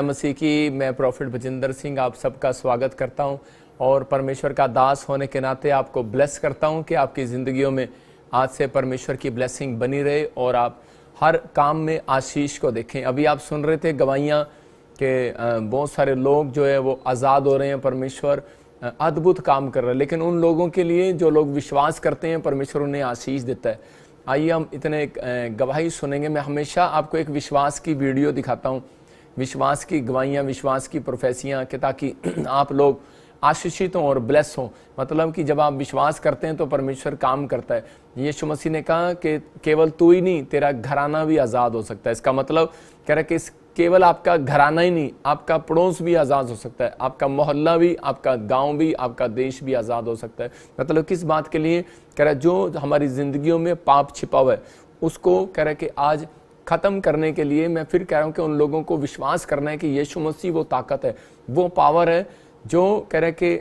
मसीह की मैं प्रॉफिट भजिंदर सिंह आप सबका स्वागत करता हूं और परमेश्वर का दास होने के नाते आपको ब्लेस करता हूं कि आपकी ज़िंदगियों में आज से परमेश्वर की ब्लेसिंग बनी रहे और आप हर काम में आशीष को देखें। अभी आप सुन रहे थे गवाहियाँ कि बहुत सारे लोग जो है वो आज़ाद हो रहे हैं, परमेश्वर अद्भुत काम कर रहे हैं, लेकिन उन लोगों के लिए जो लोग विश्वास करते हैं परमेश्वर उन्हें आशीष देता है। आइए हम इतने गवाही सुनेंगे। मैं हमेशा आपको एक विश्वास की वीडियो दिखाता हूँ, विश्वास की गवाहियाँ, विश्वास की प्रोफेसियाँ, कि ताकि आप लोग आशीषित हों और ब्लेस हों। मतलब कि जब आप विश्वास करते हैं तो परमेश्वर काम करता है। यीशु मसीह ने कहा कि केवल तू ही नहीं, तेरा घराना भी आज़ाद हो सकता है। इसका मतलब कह रहा है कि केवल आपका घराना ही नहीं, आपका पड़ोस भी आज़ाद हो सकता है, आपका मोहल्ला भी, आपका गांव भी, आपका देश भी आज़ाद हो सकता है। मतलब किस बात के लिए? कह रहा है जो हमारी ज़िंदगियों में पाप छिपा हुआ है उसको कह रहा है कि आज ख़त्म करने के लिए मैं फिर कह रहा हूँ कि उन लोगों को विश्वास करना है कि यीशु मसीह वो ताकत है, वो पावर है जो कह रहे कि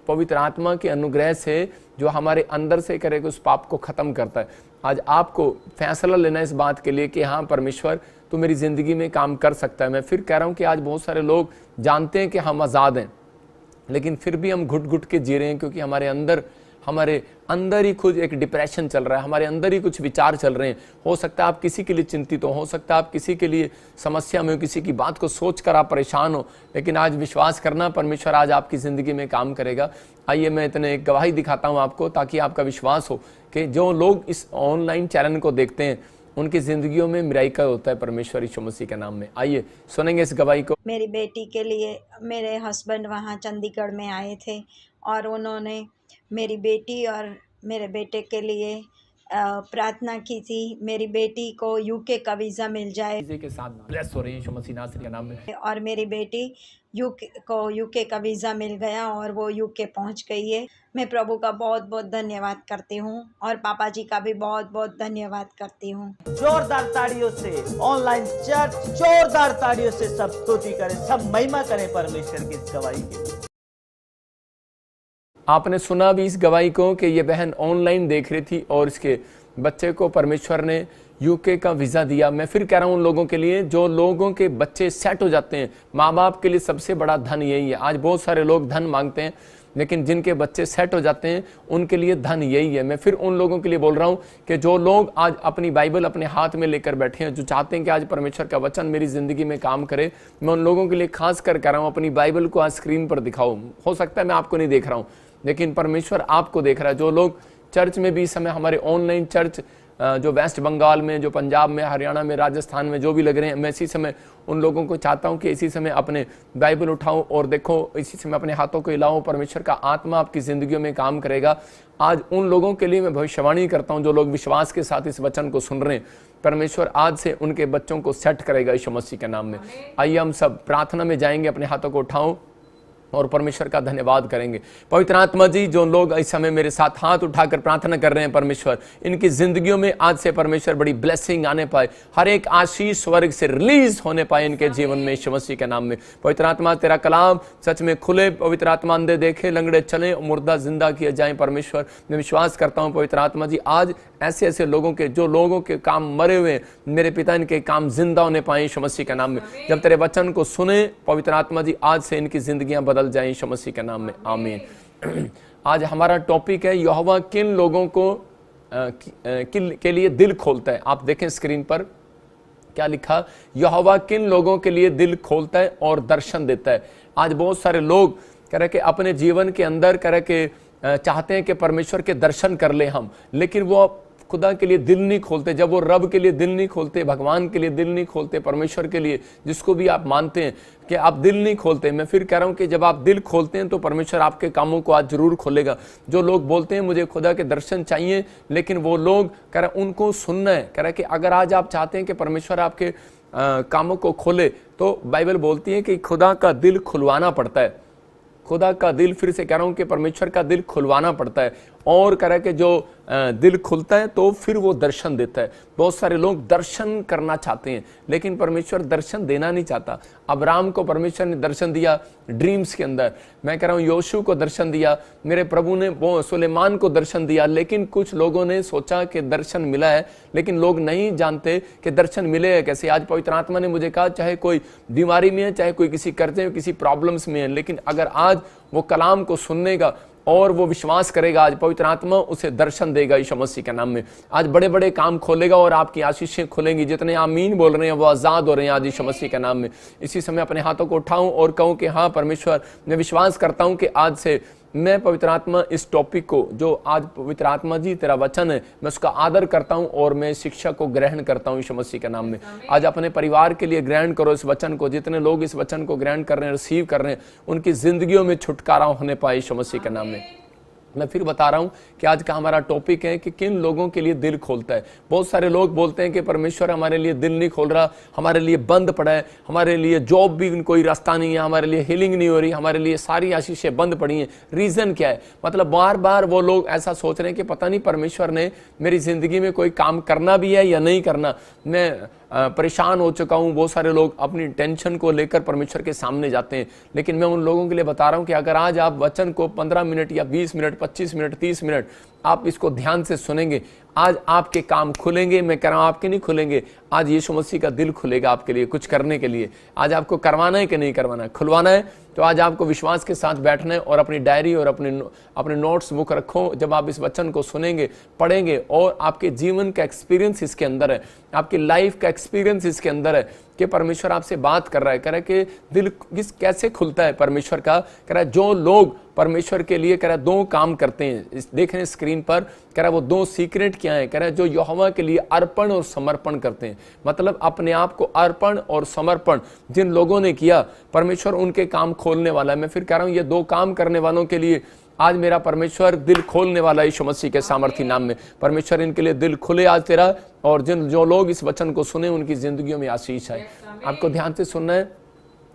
पवित्र आत्मा के अनुग्रह से जो हमारे अंदर से कह रहे कि उस पाप को ख़त्म करता है। आज आपको फैसला लेना इस बात के लिए कि हाँ परमेश्वर तो मेरी ज़िंदगी में काम कर सकता है। मैं फिर कह रहा हूँ कि आज बहुत सारे लोग जानते हैं कि हम आज़ाद हैं, लेकिन फिर भी हम घुट घुट के जी रहे हैं, क्योंकि हमारे अंदर ही खुद एक डिप्रेशन चल रहा है, हमारे अंदर ही कुछ विचार चल रहे हैं। हो सकता है आप किसी के लिए चिंतित हो सकता है आप किसी के लिए समस्या में हो, किसी की बात को सोचकर आप परेशान हो, लेकिन आज विश्वास करना परमेश्वर आज आपकी ज़िंदगी में काम करेगा। आइए मैं इतने एक गवाही दिखाता हूँ आपको, ताकि आपका विश्वास हो कि जो लोग इस ऑनलाइन चैनल को देखते हैं उनकी ज़िंदगियों में मिराकल होता है परमेश्वर यीशु मसीह के नाम में। आइए सुनेंगे इस गवाही को। मेरी बेटी के लिए मेरे हस्बैंड वहाँ चंडीगढ़ में आए थे और उन्होंने मेरी बेटी और मेरे बेटे के लिए प्रार्थना की थी। मेरी बेटी को यूके का वीज़ा मिल जाए के साथ ब्लेस हो रही है यीशु मसीह नासरी के नाम में। और मेरी बेटी यूके का वीज़ा मिल गया और वो यूके पहुंच गई है। मैं प्रभु का बहुत बहुत धन्यवाद करती हूँ और पापा जी का भी बहुत बहुत धन्यवाद करती हूँ। जोरदार ताड़ियों से ऑनलाइन चर्च जोरदार ताड़ियों से सब स्तुति करें, सब महिमा करें परमेश्वर की इस गवाही के। आपने सुना भी इस गवाही को कि ये बहन ऑनलाइन देख रही थी और इसके बच्चे को परमेश्वर ने यूके का वीज़ा दिया। मैं फिर कह रहा हूँ उन लोगों के लिए जो लोगों के बच्चे सेट हो जाते हैं, माँ बाप के लिए सबसे बड़ा धन यही है। आज बहुत सारे लोग धन मांगते हैं, लेकिन जिनके बच्चे सेट हो जाते हैं उनके लिए धन यही है। मैं फिर उन लोगों के लिए बोल रहा हूँ कि जो लोग आज अपनी बाइबल अपने हाथ में लेकर बैठे हैं, जो चाहते हैं कि आज परमेश्वर का वचन मेरी ज़िंदगी में काम करे, मैं उन लोगों के लिए खास कर कह रहा हूँ अपनी बाइबल को आज स्क्रीन पर दिखाओ। हो सकता है मैं आपको नहीं देख रहा हूँ, लेकिन परमेश्वर आपको देख रहा है। जो लोग चर्च में भी इस समय हमारे ऑनलाइन चर्च जो वेस्ट बंगाल में, जो पंजाब में, हरियाणा में, राजस्थान में जो भी लग रहे हैं, मैं इसी समय उन लोगों को चाहता हूं कि इसी समय अपने बाइबल उठाओ और देखो, इसी समय अपने हाथों को हिलाओ। परमेश्वर का आत्मा आपकी ज़िंदगियों में काम करेगा। आज उन लोगों के लिए मैं भविष्यवाणी करता हूं जो लोग विश्वास के साथ इस वचन को सुन रहे हैं, परमेश्वर आज से उनके बच्चों को सेट करेगा यीशु मसीह के नाम में। आइए हम सब प्रार्थना में जाएंगे, अपने हाथों को उठाओ और परमेश्वर का धन्यवाद करेंगे। पवित्र आत्मा जी, जो लोग इस समय मेरे साथ हाथ उठाकर प्रार्थना कर रहे हैं परमेश्वर, इनकी जिंदगियों में आज से परमेश्वर बड़ी ब्लेसिंग आने पाए, हर एक आशीष स्वर्ग से रिलीज होने पाए इनके जीवन में यीशु मसीह के नाम में। पवित्र आत्मा तेरा कलाम सच में खुले, पवित्र आत्मा अंधे देखे, लंगड़े चले, मुर्दा जिंदा किए जाए। परमेश्वर मैं विश्वास करता हूँ पवित्र आत्मा जी, आज ऐसे ऐसे लोगों के, जो लोगों के काम मरे हुए मेरे पिता, इनके काम जिंदा होने पाए यीशु मसीह के नाम में। जब तेरे वचन को सुने पवित्र आत्मा जी, आज से इनकी जिंदगियां बदल जाएं यीशु मसीह के नाम में, आमीन। आज हमारा टॉपिक है यहोवा किन लोगों को के लिए दिल खोलता है। आप देखें स्क्रीन पर क्या लिखा, यहोवा किन लोगों के लिए दिल खोलता है और दर्शन देता है। आज बहुत सारे लोग कह रहे कि अपने जीवन के अंदर कह रहे कि चाहते हैं कि परमेश्वर के दर्शन कर ले हम, लेकिन वो खुदा के लिए दिल नहीं खोलते। जब वो रब के लिए दिल नहीं खोलते, भगवान के लिए दिल नहीं खोलते, परमेश्वर के लिए जिसको भी आप मानते हैं कि आप दिल नहीं खोलते, मैं फिर कह रहा हूं कि जब आप दिल खोलते हैं तो परमेश्वर आपके कामों को आज जरूर खोलेगा। जो लोग बोलते हैं मुझे खुदा के दर्शन चाहिए, लेकिन वो लोग कह रहे उनको सुनना है। कह रहे कि अगर आज आप चाहते हैं कि परमेश्वर आपके कामों को खोले, तो बाइबल बोलती है कि खुदा का दिल खुलवाना पड़ता है। खुदा का दिल, फिर से कह रहा हूं कि परमेश्वर का दिल खुलवाना पड़ता है। और कह रहा है कि जो दिल खुलता है तो फिर वो दर्शन देता है। बहुत सारे लोग दर्शन करना चाहते हैं लेकिन परमेश्वर दर्शन देना नहीं चाहता। अब्राहम को परमेश्वर ने दर्शन दिया ड्रीम्स के अंदर, मैं कह रहा हूँ योशू को दर्शन दिया, मेरे प्रभु ने वो सुलेमान को दर्शन दिया, लेकिन कुछ लोगों ने सोचा कि दर्शन मिला है, लेकिन लोग नहीं जानते कि दर्शन मिले है कैसे। आज पवित्र आत्मा ने मुझे कहा चाहे कोई बीमारी में है, चाहे कोई किसी कर्जे में, किसी प्रॉब्लम्स में है, लेकिन अगर आज वो कलाम को सुनेगा और वो विश्वास करेगा, आज पवित्र आत्मा उसे दर्शन देगा यीशु मसीह के नाम में। आज बड़े बड़े काम खोलेगा और आपकी आशीषें खुलेंगी। जितने आमीन बोल रहे हैं वो आजाद हो रहे हैं आज यीशु मसीह के नाम में। इसी समय अपने हाथों को उठाऊं और कहूं कि हाँ परमेश्वर, मैं विश्वास करता हूं कि आज से मैं पवित्र आत्मा इस टॉपिक को, जो आज पवित्र आत्मा जी तेरा वचन है, मैं उसका आदर करता हूं और मैं शिक्षा को ग्रहण करता हूं यीशु मसीह के नाम में। आज अपने परिवार के लिए ग्रहण करो इस वचन को। जितने लोग इस वचन को ग्रहण कर रहे हैं, रिसीव कर रहे हैं, उनकी जिंदगियों में छुटकारा होने पाए यीशु मसीह के नाम में। मैं फिर बता रहा हूं कि आज का हमारा टॉपिक है कि किन लोगों के लिए दिल खोलता है। बहुत सारे लोग बोलते हैं कि परमेश्वर हमारे लिए दिल नहीं खोल रहा, हमारे लिए बंद पड़ा है, हमारे लिए जॉब भी कोई रास्ता नहीं है, हमारे लिए हीलिंग नहीं हो रही, हमारे लिए सारी आशीषें बंद पड़ी हैं। रीजन क्या है? मतलब बार बार वो लोग ऐसा सोच रहे हैं कि पता नहीं परमेश्वर ने मेरी जिंदगी में कोई काम करना भी है या नहीं करना। मैं परेशान हो चुका हूं। बहुत सारे लोग अपनी टेंशन को लेकर परमेश्वर के सामने जाते हैं, लेकिन मैं उन लोगों के लिए बता रहा हूं कि अगर आज आप वचन को 15 मिनट या 20 मिनट, 25 मिनट, 30 मिनट आप इसको ध्यान से सुनेंगे, आज आपके काम खुलेंगे। मैं कह रहा हूं आपके नहीं खुलेंगे, आज यीशु मसीह का दिल खुलेगा आपके लिए कुछ करने के लिए। आज आपको करवाना है कि नहीं करवाना है? खुलवाना है तो आज आपको विश्वास के साथ बैठना है और अपनी डायरी और अपने नोट्स बुक रखो। जब आप इस वचन को सुनेंगे, पढ़ेंगे और आपके जीवन का एक्सपीरियंस इसके अंदर है, आपकी लाइफ का एक्सपीरियंस इसके अंदर है कि परमेश्वर आपसे बात कर रहा है। कह रहा है कि दिल कैसे खुलता है परमेश्वर का। कह रहा है जो लोग परमेश्वर के लिए कह रहा है 2 काम करते हैं, देख रहे हैं स्क्रीन पर, कह रहा है वो 2 सीक्रेट क्या है? कह रहा है जो यहोवा के लिए अर्पण और समर्पण करते हैं, मतलब अपने आप को अर्पण और समर्पण जिन लोगों ने किया, परमेश्वर उनके काम खोलने वाला है। मैं फिर कह रहा हूं ये 2 काम करने वालों के लिए आज मेरा परमेश्वर दिल खोलने वाला है यीशु मसीह के सामर्थी नाम में। परमेश्वर इनके लिए दिल खुले आज तेरा, और जो लोग इस वचन को सुने उनकी जिंदगियों में आशीष है। आपको ध्यान से सुनना है।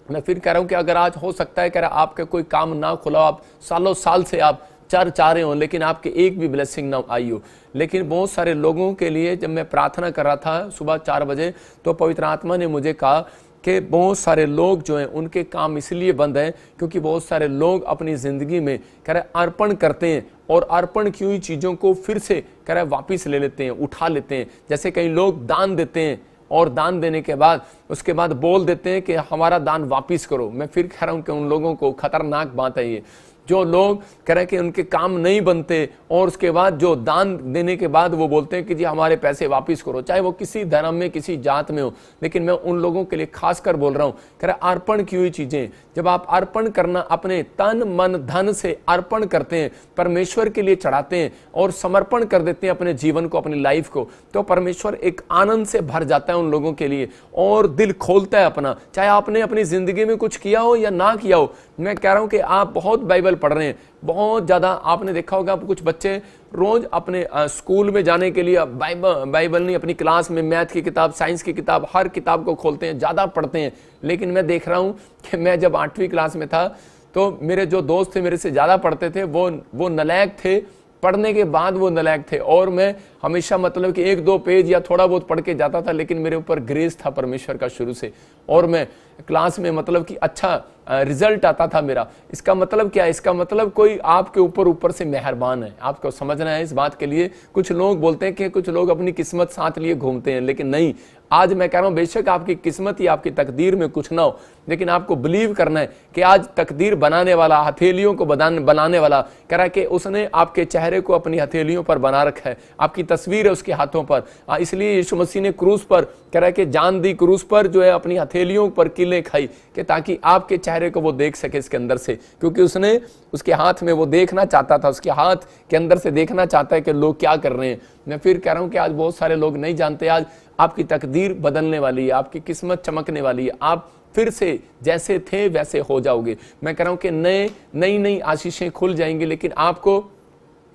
मैं फिर कह रहा हूं कि अगर आज हो सकता है कह रहा आपका कोई काम ना खुला, आप सालों साल से आप चर्च आ रहे हो लेकिन आपके एक भी ब्लेसिंग ना आई हो, लेकिन बहुत सारे लोगों के लिए जब मैं प्रार्थना कर रहा था सुबह 4 बजे तो पवित्र आत्मा ने मुझे कहा कि बहुत सारे लोग जो हैं उनके काम इसलिए बंद हैं क्योंकि बहुत सारे लोग अपनी ज़िंदगी में कह रहे अर्पण करते हैं और अर्पण की हुई चीज़ों को फिर से कह रहे वापस ले लेते हैं, उठा लेते हैं। जैसे कई लोग दान देते हैं और दान देने के बाद उसके बाद बोल देते हैं कि हमारा दान वापस करो। मैं फिर कह रहा हूँ कि उन लोगों को खतरनाक बात है ये, जो लोग कह रहे हैं कि उनके काम नहीं बनते और उसके बाद जो दान देने के बाद वो बोलते हैं कि जी हमारे पैसे वापस करो, चाहे वो किसी धर्म में किसी जात में हो। लेकिन मैं उन लोगों के लिए खासकर बोल रहा हूँ, कह रहा अर्पण की हुई चीजें, जब आप अर्पण करना अपने तन मन धन से अर्पण करते हैं, परमेश्वर के लिए चढ़ाते हैं और समर्पण कर देते हैं अपने जीवन को, अपनी लाइफ को, तो परमेश्वर एक आनंद से भर जाता है उन लोगों के लिए और दिल खोलता है अपना। चाहे आपने अपनी जिंदगी में कुछ किया हो या ना किया हो, मैं कह रहा हूं कि आप बहुत बाइबल पढ़ रहे हैं, बहुत ज्यादा। आपने देखा होगा कुछ बच्चे रोज अपने स्कूल में जाने के लिए बाइबल नहीं, अपनी क्लास में मैथ की किताब, साइंस की किताब, हर किताब को खोलते हैं, ज्यादा पढ़ते हैं। लेकिन मैं देख रहा हूं कि मैं जब 8वीं क्लास में था तो मेरे जो दोस्त थे मेरे से ज्यादा पढ़ते थे, वो नालायक थे, पढ़ने के बाद वो नालायक थे, और मैं हमेशा मतलब कि 1-2 पेज या थोड़ा बहुत पढ़ के जाता था, लेकिन मेरे ऊपर ग्रेस था परमेश्वर का शुरू से, और मैं क्लास में मतलब कि अच्छा रिजल्ट आता था मेरा। इसका मतलब क्या है? इसका मतलब कोई आपके ऊपर से मेहरबान है। आपको समझना है इस बात के लिए। कुछ लोग बोलते हैं कि कुछ लोग अपनी किस्मत साथ लिए घूमते हैं, लेकिन नहीं। आज मैं कह रहा हूं बेशक आपकी किस्मत या आपकी तकदीर में कुछ ना हो, लेकिन आपको बिलीव करना है कि आज तकदीर बनाने वाला, हथेलियों को बनाने वाला, कह रहा है कि उसने आपके चेहरे को अपनी हथेलियों पर बना रखा है, आपकी तस्वीर है उसके हाथों पर। इसलिए यीशु मसीह ने क्रूस पर कह रहा है कि जान दी, क्रूस पर जो है अपनी हथेलियों पर किलें खाई कि ताकि आपके चेहरे को वो देख सके इसके अंदर से, क्योंकि उसने उसके हाथ में वो देखना चाहता था, उसके हाथ के अंदर से देखना चाहता है कि लोग क्या कर रहे हैं। मैं फिर कह रहा हूं कि आज बहुत सारे लोग नहीं जानते, आज आपकी तकदीर बदलने वाली है, आपकी किस्मत चमकने वाली है, आप फिर से जैसे थे वैसे हो जाओगे। मैं कह रहा हूं कि नई आशीषें खुल जाएंगी, लेकिन आपको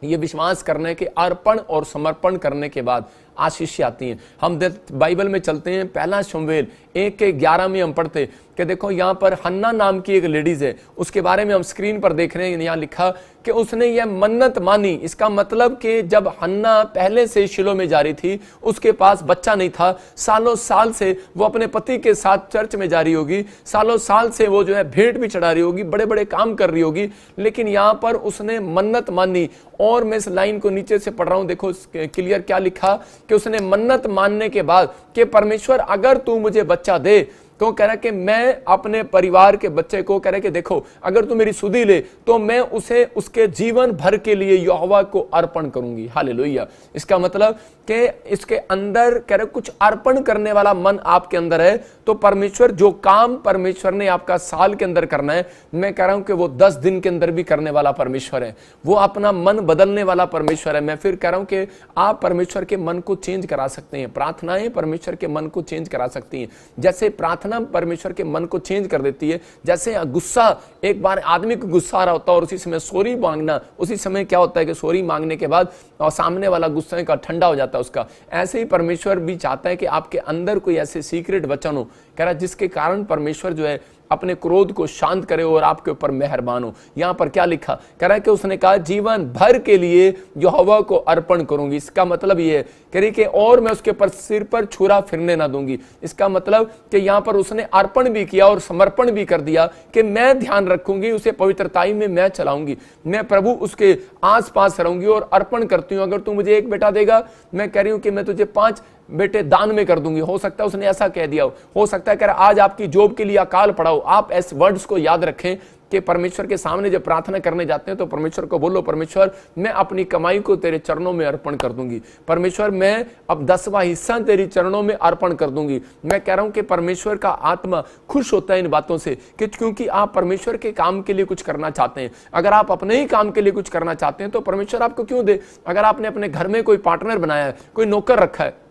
ये विश्वास करना है कि अर्पण और समर्पण करने के बाद आशीष आती हैं। हम बाइबल में चलते हैं, पहला शमूएल 1:11 में हम पढ़ते कि देखो यहाँ पर हन्ना नाम की एक लेडीज है, उसके बारे में हम स्क्रीन पर देख रहे हैं। यहाँ लिखा कि उसने यह मन्नत मानी। इसका मतलब कि जब हन्ना पहले से शिलो में जा रही थी, उसके पास बच्चा नहीं था, सालों साल से वो अपने पति के साथ चर्च में जा रही होगी, सालों साल से वो जो है भेंट भी चढ़ा रही होगी, बड़े बड़े काम कर रही होगी, लेकिन यहाँ पर उसने मन्नत मानी। और मैं इस लाइन को नीचे से पढ़ रहा हूं, देखो क्लियर क्या लिखा कि उसने मन्नत मानने के बाद कि परमेश्वर अगर तू मुझे बच्चा दे, तो कह रहा कि मैं अपने परिवार के बच्चे को कह रहा कि देखो अगर तू मेरी सुधि ले तो मैं उसे उसके जीवन भर के लिए यहोवा को अर्पण करूंगी। हालेलुया। इसका मतलब कि इसके अंदर कह रहे कुछ अर्पण करने वाला मन आपके अंदर है, तो परमेश्वर जो काम परमेश्वर ने आपका साल के अंदर करना है, मैं कह रहा हूं कि वो 10 दिन के अंदर भी करने वाला परमेश्वर है। वो अपना मन बदलने वाला परमेश्वर है। मैं फिर कह रहा हूं कि आप परमेश्वर के मन को चेंज करा सकते हैं। प्रार्थनाएं परमेश्वर के मन को चेंज करा सकती हैं। जैसे प्रार्थना परमेश्वर के मन को चेंज कर देती है, जैसे गुस्सा, एक बार आदमी को गुस्सा आ रहा होता है और उसी समय सॉरी मांगना, उसी समय क्या होता है कि सॉरी मांगने के बाद और सामने वाला गुस्से का ठंडा हो जाता है उसका। ऐसे ही परमेश्वर भी चाहता है कि आपके अंदर कोई ऐसे सीक्रेट वचन हो, कह रहा जिसके कारण परमेश्वर जो है अपने क्रोध को शांत करे और आपके ऊपर मेहरबान हो। यहां पर क्या लिखा, कह रहा है कि उसने कहा जीवन भर के लिए यहोवा को अर्पण करूंगी। इसका मतलब ये है कह रही कि और मैं उसके पर सिर पर छुरा फिरने ना दूंगी। इसका मतलब कि यहां पर उसने अर्पण भी किया और समर्पण भी कर दिया कि मैं ध्यान रखूंगी, उसे पवित्रताई में मैं चलाऊंगी, मैं प्रभु उसके आसपास रहूंगी और अर्पण करती हूं। अगर तू मुझे एक बेटा देगा, मैं कह रही हूं कि मैं तुझे 5 बेटे दान में कर दूंगी। हो सकता है उसने ऐसा कह दिया हो सकता है कि आज आपकी जॉब के लिए अकाल पड़ा हो। आप इस वर्ड्स को याद रखें कि परमेश्वर के सामने जब प्रार्थना करने जाते हैं तो परमेश्वर को बोलो, परमेश्वर मैं अपनी कमाई को तेरे चरणों में अर्पण कर दूंगी। परमेश्वर मैं अब 10वां हिस्सा तेरी चरणों में अर्पण कर दूंगी। मैं कह रहा हूं कि परमेश्वर का आत्मा खुश होता है इन बातों से, कि क्योंकि आप परमेश्वर के काम के लिए कुछ करना चाहते हैं। अगर आप अपने ही काम के लिए कुछ करना चाहते हैं तो परमेश्वर आपको क्यों दे। अगर आपने अपने घर में कोई पार्टनर बनाया है, कोई नौकर रखा है,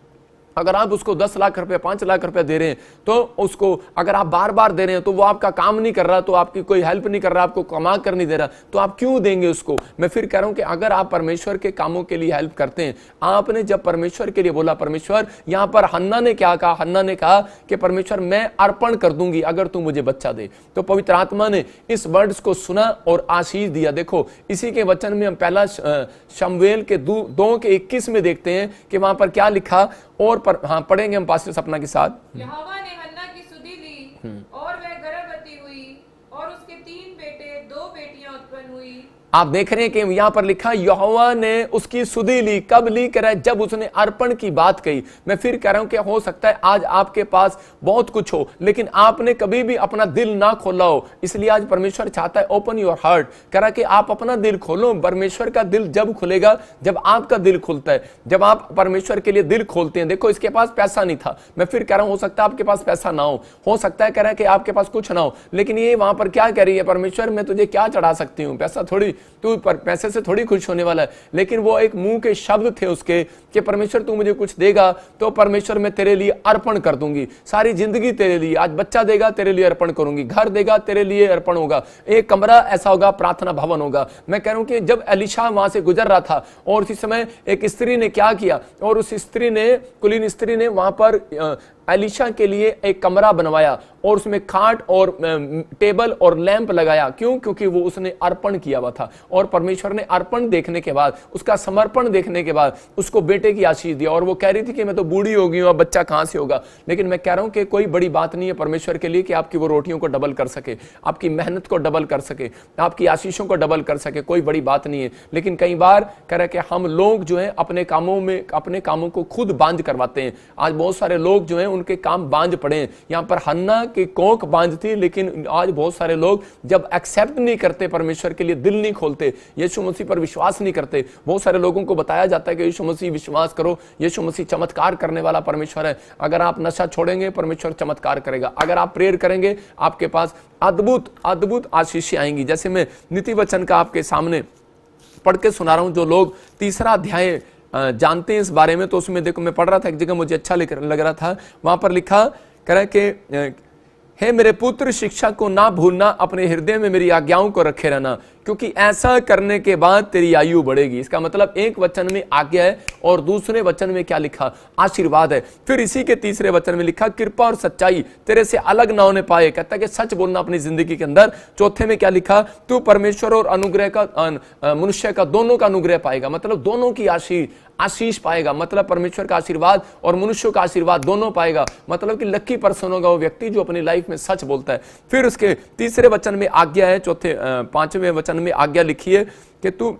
अगर आप उसको 10 लाख रुपए 5 लाख रुपए दे रहे हैं, तो उसको अगर आप बार बार दे रहे हैं तो वो आपका काम नहीं कर रहा, तो आपकी कोई हेल्प नहीं कर रहा, आपको कमा कर नहीं दे रहा, तो आप क्यों देंगे उसको। मैं फिर कह रहा हूं कि अगर आप परमेश्वर के कामों के लिए हेल्प करते हैं, आपने जब परमेश्वर के लिए बोला, परमेश्वर यहां पर हन्ना ने क्या कहा, हन्ना ने कहा कि परमेश्वर मैं अर्पण कर दूंगी अगर तू मुझे बच्चा दे। तो पवित्र आत्मा ने इस वर्ड्स को सुना और आशीष दिया। देखो इसी के वचन में हम पहला शमूएल के 2:21 में देखते हैं कि वहां पर क्या लिखा, और हाँ पढ़ेंगे हम पास्टर सपना के साथ। यहोवा ने हन्ना की सुधि ली और वह गर्भवती हुई और उसके 3 बेटे 2 बेटियां उत्पन्न हुई। आप देख रहे हैं कि यहां पर लिखा यहोवा ने उसकी सुधि ली। कब ली, कह रहा है जब उसने अर्पण की बात कही। मैं फिर कह रहा हूं कि हो सकता है आज आपके पास बहुत कुछ हो, लेकिन आपने कभी भी अपना दिल ना खोला हो, इसलिए आज परमेश्वर चाहता है ओपन योर हार्ट। कह रहा कि आप अपना दिल खोलो। परमेश्वर का दिल जब खुलेगा जब आपका दिल खुलता है, जब आप परमेश्वर के लिए दिल खोलते हैं। देखो इसके पास पैसा नहीं था, मैं फिर कह रहा हूं हो सकता है आपके पास पैसा ना हो सकता है कह रहा है कि आपके पास कुछ ना हो, लेकिन ये वहां पर क्या कह रही है, परमेश्वर मैं तुझे क्या चढ़ा सकती हूं, पैसा थोड़ी, तू पैसे से थोड़ी खुश होने वाला है। लेकिन वो एक मुंह के शब्द थे उसके कि परमेश्वर तू मुझे कुछ देगा तो परमेश्वर मैं तेरे लिए अर्पण कर दूंगी, सारी जिंदगी तेरे लिए। आज बच्चा देगा तेरे लिए अर्पण करूंगी, घर देगा तेरे लिए अर्पण होगा, एक कमरा ऐसा होगा प्रार्थना भवन होगा। मैं कह रहा हूं कि जब एलिशा वहां से गुजर रहा था और उसी समय एक स्त्री ने क्या किया, और उस स्त्री ने, कुलीन स्त्री ने वहां पर एलिशा के लिए एक कमरा बनवाया और उसमें खाट और टेबल और लैंप लगाया। क्यों? क्योंकि वो उसने अर्पण किया हुआ था, और परमेश्वर ने अर्पण देखने के बाद, उसका समर्पण देखने के बाद उसको बेटे की आशीष दिया। और वो कह रही थी कि मैं तो बूढ़ी हो गई हूं, अब बच्चा कहां से होगा। लेकिन मैं कह रहा हूं कि कोई बड़ी बात नहीं है परमेश्वर के लिए कि आपकी वो रोटियों को डबल कर सके, आपकी मेहनत को डबल कर सके, आपकी आशीषों को डबल कर सके, कोई बड़ी बात नहीं है। लेकिन कई बार कह रहे कि हम लोग जो है अपने कामों को खुद बांझ करवाते हैं। आज बहुत सारे लोग जो है उनके काम बांझ पड़े हैं। यहां पर हन्ना की कोख बांझ थी, लेकिन आज बहुत सारे लोग जब एक्सेप्ट नहीं करते, परमेश्वर के लिए दिल नहीं खोलते, यीशु मसीह पर विश्वास नहीं करते। बहुत सारे लोगों को बताया जाता है कि यीशु मसीह विश्वास करो, यीशु मसीह चमत्कार करने वाला परमेश्वर है। अगर आप नशा छोड़ेंगे परमेश्वर चमत्कार करेगा, अगर आप प्रेयर करेंगे आपके पास अद्भुत अद्भुत आशीषें आएंगी। जैसे मैं नीति वचन का आपके सामने पढ़ के सुना रहा हूं, जो लोग 3रा अध्याय जानते हैं इस बारे में, तो उसमें देखो मैं पढ़ रहा था, एक जगह मुझे अच्छा लग रहा था, वहां पर लिखा कह रहा है कि हे मेरे पुत्र शिक्षा को ना भूलना, अपने हृदय में मेरी आज्ञाओं को रखे रहना, क्योंकि ऐसा करने के बाद तेरी आयु बढ़ेगी। इसका मतलब एक वचन में आज्ञा है और दूसरे वचन में क्या लिखा, आशीर्वाद है। फिर इसी के तीसरे वचन में लिखा कृपा और सच्चाई तेरे से अलग ना होने पाए, कहता है कि सच बोलना अपनी जिंदगी के अंदर। चौथे में क्या लिखा, तू परमेश्वर और अनुग्रह का मनुष्य का दोनों का अनुग्रह पाएगा, मतलब दोनों की आशीष पाएगा, मतलब परमेश्वर का आशीर्वाद और मनुष्यों का आशीर्वाद दोनों पाएगा, मतलब कि लकी पर्सन होगा वो व्यक्ति जो अपनी लाइफ में सच बोलता है। फिर उसके तीसरे वचन में आज्ञा है, पांचवें वचन में आज्ञा लिखी है कि तू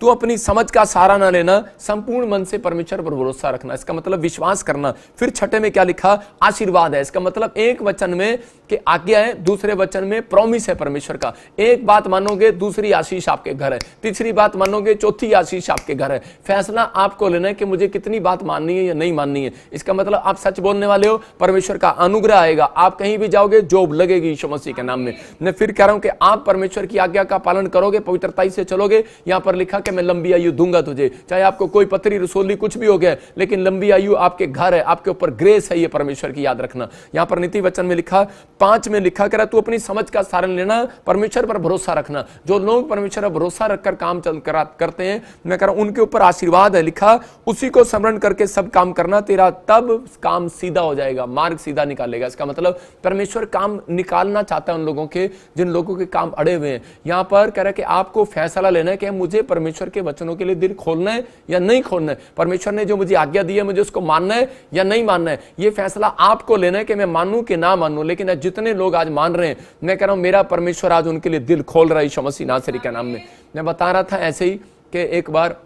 अपनी समझ का सहारा ना लेना, संपूर्ण मन से परमेश्वर पर भरोसा रखना, इसका मतलब विश्वास करना। फिर छठे में क्या लिखा, आशीर्वाद है। इसका मतलब एक वचन में कि आज्ञा है, दूसरे वचन में प्रॉमिस है परमेश्वर का। एक बात मानोगे दूसरी आशीष आपके घर है, तीसरी बात मानोगे चौथी आशीष आपके घर है। फैसला आपको लेना है कि मुझे कितनी बात माननी है या नहीं माननी है। इसका मतलब आप सच बोलने वाले हो, परमेश्वर का अनुग्रह आएगा, आप कहीं भी जाओगे जॉब लगेगी यीशु मसीह के नाम में। मैं फिर कह रहा हूं कि आप परमेश्वर की आज्ञा का पालन करोगे, पवित्रता से चलोगे। यहां पर लिखा कि मैं लंबी आयु दूंगा तुझे, चाहे आपको कोई पथरी रसोली कुछ भी हो गया, लेकिन लंबी आयु आपके घर है, आपके ऊपर ग्रेस है, ये परमेश्वर की याद रखना। यहां पर नीति वचन में लिखा, 5 में लिखा करा तू अपनी समझ का सहारा लेना, परमेश्वर पर भरोसा रखना। जो लोग परमेश्वर पर भरोसा रखकर काम करते हैं, मैं कह रहा हूं उनके ऊपर आशीर्वाद है। लिखा उसी को स्मरण करके सब काम करना, तेरा तब काम सीधा हो जाएगा, मार्ग सीधा निकालेगा। इसका मतलब परमेश्वर काम निकालना चाहता है उन लोगों के जिन लोगों के काम अड़े हुए हैं। यहां पर कह रहा है कि आपको फैसला लेना है कि मुझे परमेश्वर के वचनों के लिए दिल खोलना है या नहीं खोलना है, परमेश्वर ने जो मुझे आज्ञा दी है मुझे उसको मानना है या नहीं मानना है। ये फैसला आपको लेना है कि मैं मानूं कि ना मानूं। लेकिन जितने लोग आज मान रहे हैं, मैं कह रहा हूं मेरा परमेश्वर आज उनके लिए दिल खोल रहा है यीशु मसीह नासरी के नाम में। मैं बता रहा था ऐसे ही कि एक बार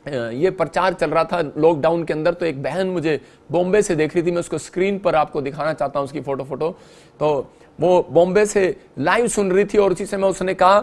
ये प्रचार चल रहा था लॉकडाउन के अंदर, तो एक बहन मुझे बॉम्बे से देख रही थी। मैं उसको स्क्रीन पर आपको दिखाना चाहता हूं उसकी फोटो। तो वो बॉम्बे से लाइव सुन रही थी और उसी समय उसने कहा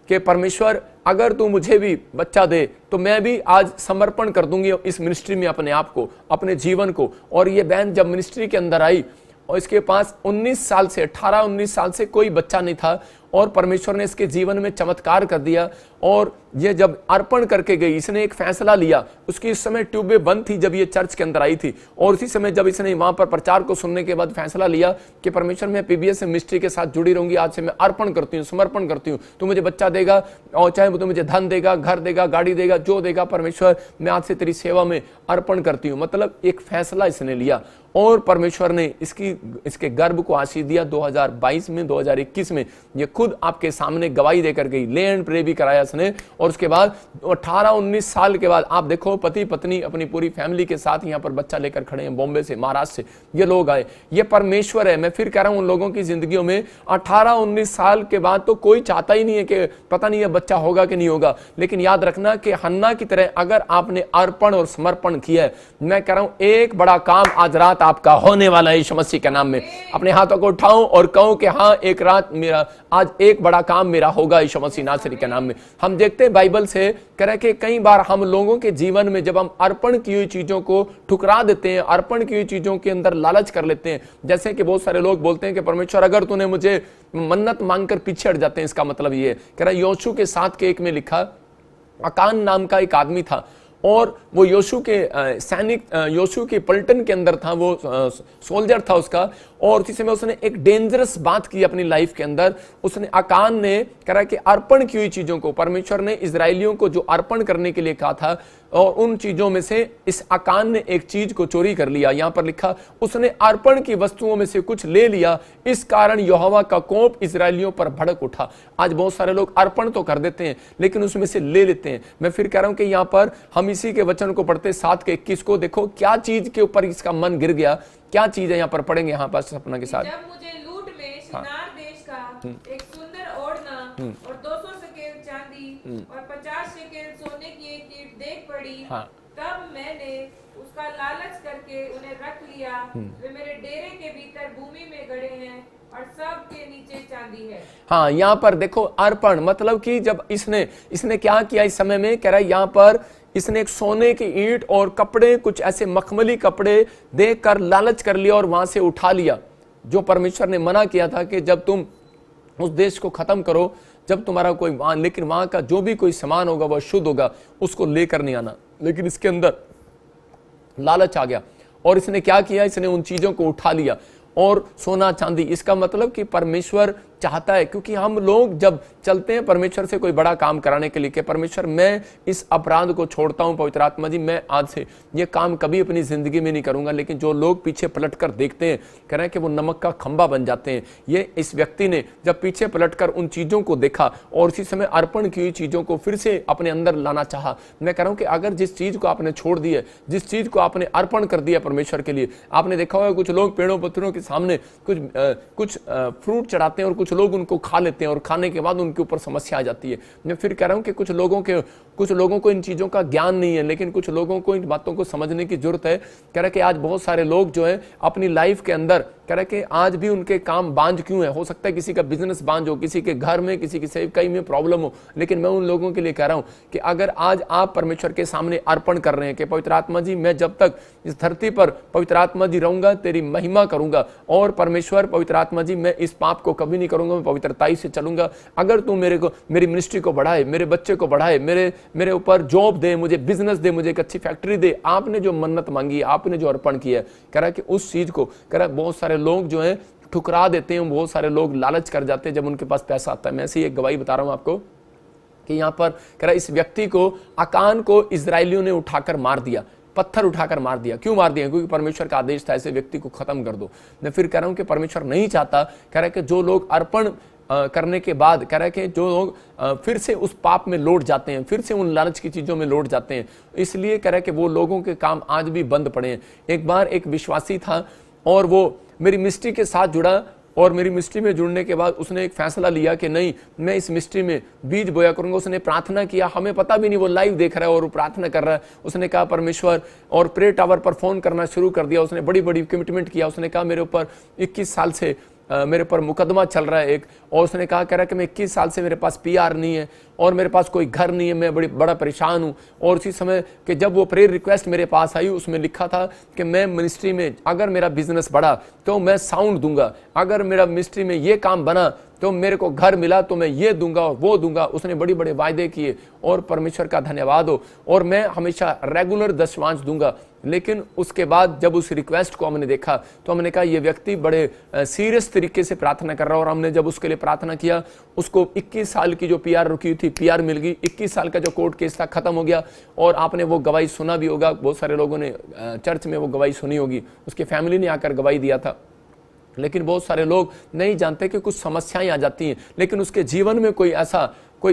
कि परमेश्वर अगर तू मुझे भी बच्चा दे तो मैं भी आज समर्पण कर दूंगी इस मिनिस्ट्री में अपने आप को, अपने जीवन को। और ये बहन जब मिनिस्ट्री के अंदर आई और इसके पास 19 साल से 18-19 साल से कोई बच्चा नहीं था और परमेश्वर ने इसके जीवन में चमत्कार कर दिया। और ये जब अर्पण करके गई, इसने एक फैसला लिया। उसकी इस समय ट्यूबें बंद थी जब ये चर्च के अंदर आई थी, और उसी समय जब इसने वहां पर प्रचार को सुनने के बाद फैसला लिया कि परमेश्वर मैं पीबीएस मिनिस्ट्री के साथ जुड़ी रहूंगी, आज से मैं अर्पण करती हूँ, समर्पण करती हूँ। तू मुझे बच्चा देगा और चाहे वो तो मुझे धन देगा, घर देगा, गाड़ी देगा, जो देगा परमेश्वर, मैं आज से तेरी सेवा में अर्पण करती हूँ। मतलब एक फैसला इसने लिया और परमेश्वर ने इसके गर्भ को आशीष दिया। 2022 में 2021 में ये खुद आपके सामने गवाही देकर गई, ले एंड प्रे भी कराया इसने। और उसके बाद 18-19 साल के बाद आप देखो पति पत्नी अपनी पूरी फैमिली के साथ यहाँ पर बच्चा लेकर खड़े हैं। बॉम्बे से, महाराष्ट्र से ये लोग आए। ये परमेश्वर है। मैं फिर कह रहा हूं उन लोगों की जिंदगियों में 18-19 साल के बाद तो कोई चाहता ही नहीं है कि पता नहीं है बच्चा होगा कि नहीं होगा। लेकिन याद रखना कि हन्ना की तरह अगर आपने अर्पण और समर्पण किया है, मैं कह रहा हूं एक बड़ा काम आज रात आपका होने वाला है यीशु मसीह के नाम में। अपने हाथों को उठाओ और कहो कि हाँ एक रात मेरा, आज एक बड़ा काम मेरा होगा यीशु मसीह नासरी के नाम में। हम देखते हैं बाइबल से कह रहे कि कई बार हम लोगों के जीवन में जब हम अर्पण की हुई चीजों को ठुकरा देते हैं, अर्पण की हुई चीजों के अंदर लालच कर लेते हैं, जैसे कि बहुत सारे लोग बोलते हैं कि परमेश्वर अगर तूने मुझे मन्नत मांगकर पीछे हट जाते हैं। इसका मतलब ये कह रहा योशू के 7:1 में लिखा, अकान नाम का एक आदमी था और वो योशू के सैनिक, योशू के पलटन के अंदर था, वो सोल्जर था उसका। और उसी समय उसने एक डेंजरस बात की अपनी लाइफ के अंदर। उसने, अकान ने कह रहा कि अर्पण की हुई चीजों को, परमेश्वर ने इजराइलियों को जो अर्पण करने के लिए कहा था, और उन चीजों में से इस अकान ने एक चीज को चोरी कर लिया। यहां पर लिखा उसने अर्पण की वस्तुओं में से कुछ ले लिया, इस कारण यहोवा का कोप इजराइलियों पर भड़क उठा। आज बहुत सारे लोग अर्पण तो कर देते हैं लेकिन उसमें से ले लेते हैं। मैं फिर कह रहा हूं कि यहां पर हम इसी के वचन को पढ़ते 7:21 को देखो क्या चीज के ऊपर इसका मन गिर गया, क्या चीज है। यहां पर पढ़ेंगे यहाँ पर सपना के साथ। जब मुझे लूट में शिनार देश का एक सुंदर ओढ़ना और 200 शकेल चांदी और 50 शकेल सोने की एक ईंट देख पड़ी, तब मैंने उसका लालच करके उन्हें रख लिया। वे मेरे डेरे के भीतर भूमि में गड़े हैं और सब के नीचे चांदी है। हाँ, यहाँ पर देखो अर्पण, मतलब कि जब इसने क्या किया इस समय में, कह रहा है यहाँ पर इसने एक सोने की ईंट और कपड़े, कुछ ऐसे मखमली कपड़े देखकर लालच कर लिया और वहां से उठा लिया। जो परमेश्वर ने मना किया था कि जब तुम उस देश को खत्म करो, जब तुम्हारा कोई लेकिन वहां का जो भी कोई सामान होगा वह शुद्ध होगा, उसको लेकर नहीं आना। लेकिन इसके अंदर लालच आ गया और इसने क्या किया, इसने उन चीजों को उठा लिया और सोना चांदी। इसका मतलब कि परमेश्वर चाहता है, क्योंकि हम लोग जब चलते हैं परमेश्वर से कोई बड़ा काम कराने के लिए कि परमेश्वर मैं इस अपराध को छोड़ता हूं, पवित्र आत्मा जी मैं आज से ये काम कभी अपनी जिंदगी में नहीं करूंगा, लेकिन जो लोग पीछे पलट कर देखते हैं कह रहे हैं कि वो नमक का खंबा बन जाते हैं। ये इस व्यक्ति ने जब पीछे पलटकर उन चीजों को देखा और उसी समय अर्पण की हुई चीजों को फिर से अपने अंदर लाना चाहा। मैं कह रहा हूं कि अगर जिस चीज को आपने छोड़ दी है, जिस चीज को आपने अर्पण कर दिया परमेश्वर के लिए, आपने देखा होगा कुछ लोग पेड़ों पत्थरों के सामने कुछ फ्रूट चढ़ाते हैं और कुछ लोग उनको खा लेते हैं और खाने के बाद उनके ऊपर समस्या आ जाती है। मैं फिर कह रहा हूं कि कुछ लोगों को इन चीजों का ज्ञान नहीं है, लेकिन कुछ लोगों को इन बातों को समझने की जरूरत है। कह रहा है कि आज बहुत सारे लोग जो है अपनी लाइफ के अंदर कह रहा है कि आज भी उनके काम बांझ क्यों है। हो सकता है किसी का बिजनेस बांझ हो, किसी के घर में, किसी की सेवकाई में प्रॉब्लम हो, लेकिन मैं उन लोगों के लिए कह रहा हूं कि अगर आज आप परमेश्वर के सामने अर्पण कर रहे हैं कि पवित्र आत्मा जी मैं जब तक इस धरती पर पवित्र आत्मा जी रहूंगा तेरी महिमा करूंगा, और परमेश्वर पवित्र आत्मा जी मैं इस पाप को कभी नहीं करूंगा, मैं पवित्रताई से चलूंगा। अगर तू मेरी मिनिस्ट्री को बढ़ाए, मेरे बच्चे को बढ़ाए, मेरे ऊपर जॉब दे, मुझे बिजनेस दे, मुझे एक अच्छी फैक्ट्री दे, आपने जो मन्नत मांगी, आपने जो अर्पण किया, कह रहा है कि उस चीज को कह रहा है बहुत सारे लोग जो है ठुकरा देते हैं, बहुत सारे लोग लालच कर जाते हैं जब उनके पास पैसा आता है। मैं ऐसी एक गवाही बता रहा हूं आपको कि यहाँ पर कह रहा है इस व्यक्ति को, अकान को इजरायलियों ने उठाकर मार दिया, पत्थर उठाकर मार दिया। क्यों मार दिया? क्योंकि परमेश्वर का आदेश था ऐसे व्यक्ति को खत्म कर दो। मैं फिर कह रहा हूं कि परमेश्वर नहीं चाहता, कह रहा है कि जो लोग अर्पण करने के बाद कह रहा है कि जो लोग फिर से उस पाप में लौट जाते हैं, फिर से उन लालच की चीजों में लौट जाते हैं, इसलिए कह रहा है कि वो लोगों के काम आज भी बंद पड़े हैं। एक बार एक विश्वासी था और वो मेरी मिनिस्ट्री के साथ जुड़ा, और मेरी मिनिस्ट्री में जुड़ने के बाद उसने एक फैसला लिया कि नहीं मैं इस मिनिस्ट्री में बीज बोया करूंगा। उसने प्रार्थना किया, हमें पता भी नहीं वो लाइव देख रहा है और वो प्रार्थना कर रहा है। उसने कहा परमेश्वर, और प्रेयर टावर पर फोन करना शुरू कर दिया। उसने बड़ी बड़ी कमिटमेंट किया। उसने कहा मेरे ऊपर 21 साल से मेरे पर मुकदमा चल रहा है एक, और उसने कहा कह रहा कि मैं 21 साल से मेरे पास PR नहीं है और मेरे पास कोई घर नहीं है, मैं बड़ा परेशान हूँ। और उसी समय कि जब वो प्रेयर रिक्वेस्ट मेरे पास आई उसमें लिखा था कि मैं मिनिस्ट्री में अगर मेरा बिजनेस बढ़ा तो मैं साउंड दूंगा, अगर मेरा मिनिस्ट्री में ये काम बना तो मेरे को घर मिला तो मैं ये दूंगा और वो दूंगा। उसने बड़े बड़े वायदे किए और परमेश्वर का धन्यवाद हो, और मैं हमेशा रेगुलर दशमांश दूंगा। लेकिन उसके बाद जब उस रिक्वेस्ट को हमने देखा तो हमने कहा ये व्यक्ति बड़े सीरियस तरीके से प्रार्थना कर रहा है, और हमने जब उसके लिए प्रार्थना किया उसको 21 साल की जो PR रुकी हुई थी PR मिल गई, 21 साल का जो कोर्ट केस था खत्म हो गया। और आपने वो गवाही सुना भी होगा, बहुत सारे लोगों ने चर्च में वो गवाही सुनी होगी, उसकी फैमिली ने आकर गवाही दिया था। लेकिन बहुत सारे लोग नहीं जानते कि कुछ समस्याएं आ जाती हैं, लेकिन उसके जीवन में कोई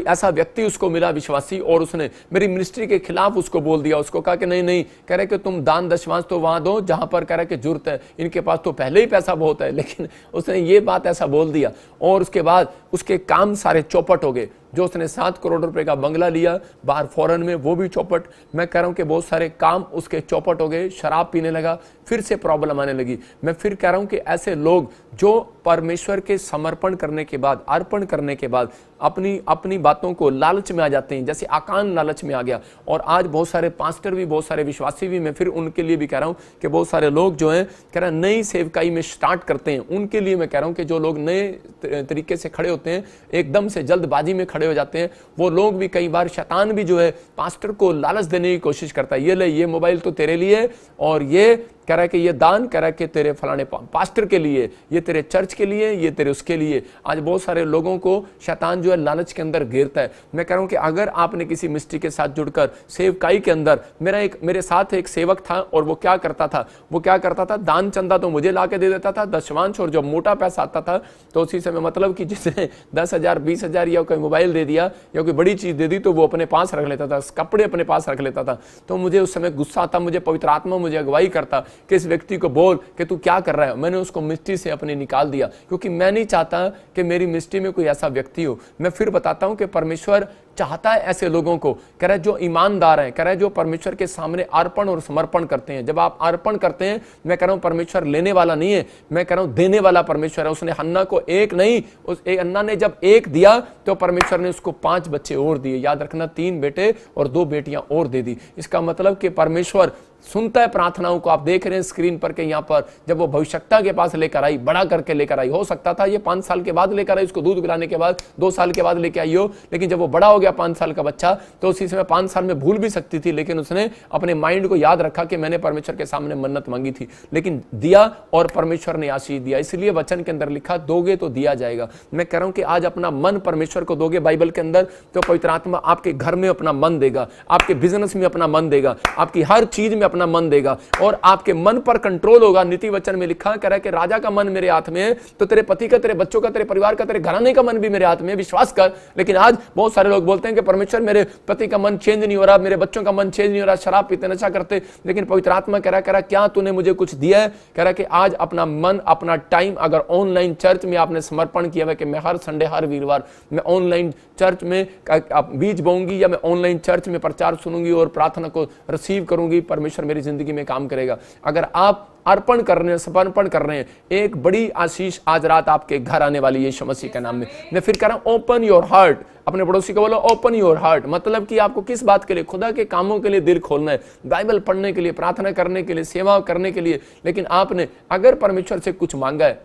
ऐसा व्यक्ति उसको मिला विश्वासी, और उसने मेरी मिनिस्ट्री के खिलाफ उसको बोल दिया। उसको कहा कि नहीं कह रहे कि तुम दान दशमांश तो वहां दो जहां पर कह रहे कि जरूरत है, इनके पास तो पहले ही पैसा बहुत है। लेकिन उसने ये बात ऐसा बोल दिया और उसके बाद उसके काम सारे चौपट हो गए। जो उसने 7 करोड़ रुपए का बंगला लिया बाहर फॉरेन में, वो भी चौपट। मैं कह रहा हूं कि बहुत सारे काम उसके चौपट हो गए, शराब पीने लगा, फिर से प्रॉब्लम आने लगी। मैं फिर कह रहा हूं कि ऐसे लोग जो परमेश्वर के समर्पण करने के बाद, अर्पण करने के बाद अपनी बातों को लालच में आ जाते हैं, जैसे आकान लालच में आ गया। और आज बहुत सारे पास्टर भी, बहुत सारे विश्वासी भी, मैं फिर उनके लिए भी कह रहा हूं कि बहुत सारे लोग जो हैं कह रहा नई सेवकाई में स्टार्ट करते हैं, उनके लिए मैं कह रहा हूं कि जो लोग नए तरीके से खड़े होते हैं, एकदम से जल्दबाजी में खड़े हो जाते हैं, वो लोग भी कई बार, शैतान भी जो है पास्टर को लालच देने की कोशिश करता है। ये ले, ये मोबाइल तो तेरे लिए, और ये कह रहा है कि ये दान कह रहा है कि तेरे फलाने पास्टर के लिए, ये तेरे चर्च के लिए, ये तेरे उसके लिए। आज बहुत सारे लोगों को शैतान जो है लालच के अंदर घेरता है। मैं कह रहा हूं कि अगर आपने किसी मिनिस्ट्री के साथ जुड़कर सेवकाई के अंदर, मेरे साथ एक सेवक था और वो क्या करता था, दान चंदा तो मुझे ला के दे देता था, दशमांश और जब मोटा पैसा आता था तो उसी समय, मतलब कि जिसने 10,000 20,000 या कोई मोबाइल दे दिया या कोई बड़ी चीज दे दी तो वो अपने पास रख लेता था, कपड़े अपने पास रख लेता था। तो मुझे उस समय गुस्सा आता, मुझे पवित्र आत्मा मुझे अगुवाई करता कि इस व्यक्ति को बोल कि तू क्या कर रहा है। मैंने उसको मिनिस्ट्री से अपने निकाल दिया, क्योंकि मैं नहीं चाहता कि मेरी मिनिस्ट्री में कोई ऐसा व्यक्ति हो। मैं फिर बताता हूं कि परमेश्वर चाहता है ऐसे लोगों को, कह रहा है जो ईमानदार हैं, कह रहा है जो परमेश्वर के सामने अर्पण और समर्पण करते हैं। जब आप अर्पण करते हैं, मैं कह रहा हूं परमेश्वर लेने वाला नहीं है, मैं कह रहा हूं देने वाला परमेश्वर है। उसने हन्ना को एक नहीं, उस हन्ना ने जब एक दिया तो परमेश्वर ने उसको 5 बच्चे और दिए। याद रखना, 3 बेटे और 2 बेटियां और दे दी। इसका मतलब कि परमेश्वर सुनता है प्रार्थनाओं को। आप देख रहे हैं स्क्रीन पर के यहाँ पर जब वो भविष्यता के पास लेकर आई, बड़ा करके लेकर आई, हो सकता था ये 5 साल के बाद लेकर आई, उसको दूध पिलाने के बाद 2 साल के बाद लेके आई हो, लेकिन जब वो बड़ा हो गया 5 साल का बच्चा, तो उसी समय 5 साल में भूल भी सकती थी, लेकिन उसने अपने माइंड को याद रखा कि मैंने परमेश्वर के सामने मन्नत मांगी थी, लेकिन दिया और परमेश्वर ने आशीष दिया। इसलिए वचन के अंदर लिखा, दोगे तो दिया जाएगा। मैं कह रहा हूं कि आज अपना मन परमेश्वर को दोगे बाइबल के अंदर, तो पवित्र आत्मा आपके घर में अपना मन देगा, आपके बिजनेस में अपना मन देगा, आपकी हर चीज में अपना मन देगा, और आपके मन पर कंट्रोल होगा। नीति वचन में लिखा कह रहा है कि राजा का मन मेरे हाथ में है, तो तेरे पति का, तेरे बच्चों का, तेरे परिवार का, तेरे घराने का मन भी मेरे हाथ में, विश्वास कर। लेकिन आज बहुत सारे लोग बोलते हैं कि परमेश्वर मेरे पति का मन चेंज नहीं हो रहा, मेरे बच्चों का मन चेंज नहीं हो रहा, शराब पीते, नशा करते, लेकिन पवित्र आत्मा कह रहा क्या तूने मुझे कुछ दिया है? कह रहा कि आज अपना मन, अपना टाइम अगर ऑनलाइन चर्च में आपने समर्पण किया है कि मैं हर संडे, हर वीरवार मैं ऑनलाइन चर्च में बीज बोऊंगी, या मैं ऑनलाइन चर्च में प्रचार सुनूंगी और प्रार्थना को रिसीव करूंगी, परमेश्वर मेरी जिंदगी में काम करेगा। अगर आप अर्पण कर रहे हैं, समर्पण कर रहे हैं, एक बड़ी आशीष आज रात आपके घर आने वाली है यीशु मसीह के नाम में। मैं फिर कह रहा हूं, ओपन योर हार्ट। अपने पड़ोसी को बोलो ओपन योर हार्ट, मतलब कि आपको किस बात के लिए? खुदा के कामों के लिए दिल खोलना है, बाइबल पढ़ने के लिए, प्रार्थना करने के लिए, सेवा करने के लिए। लेकिन आपने अगर परमेश्वर से कुछ मांगा है,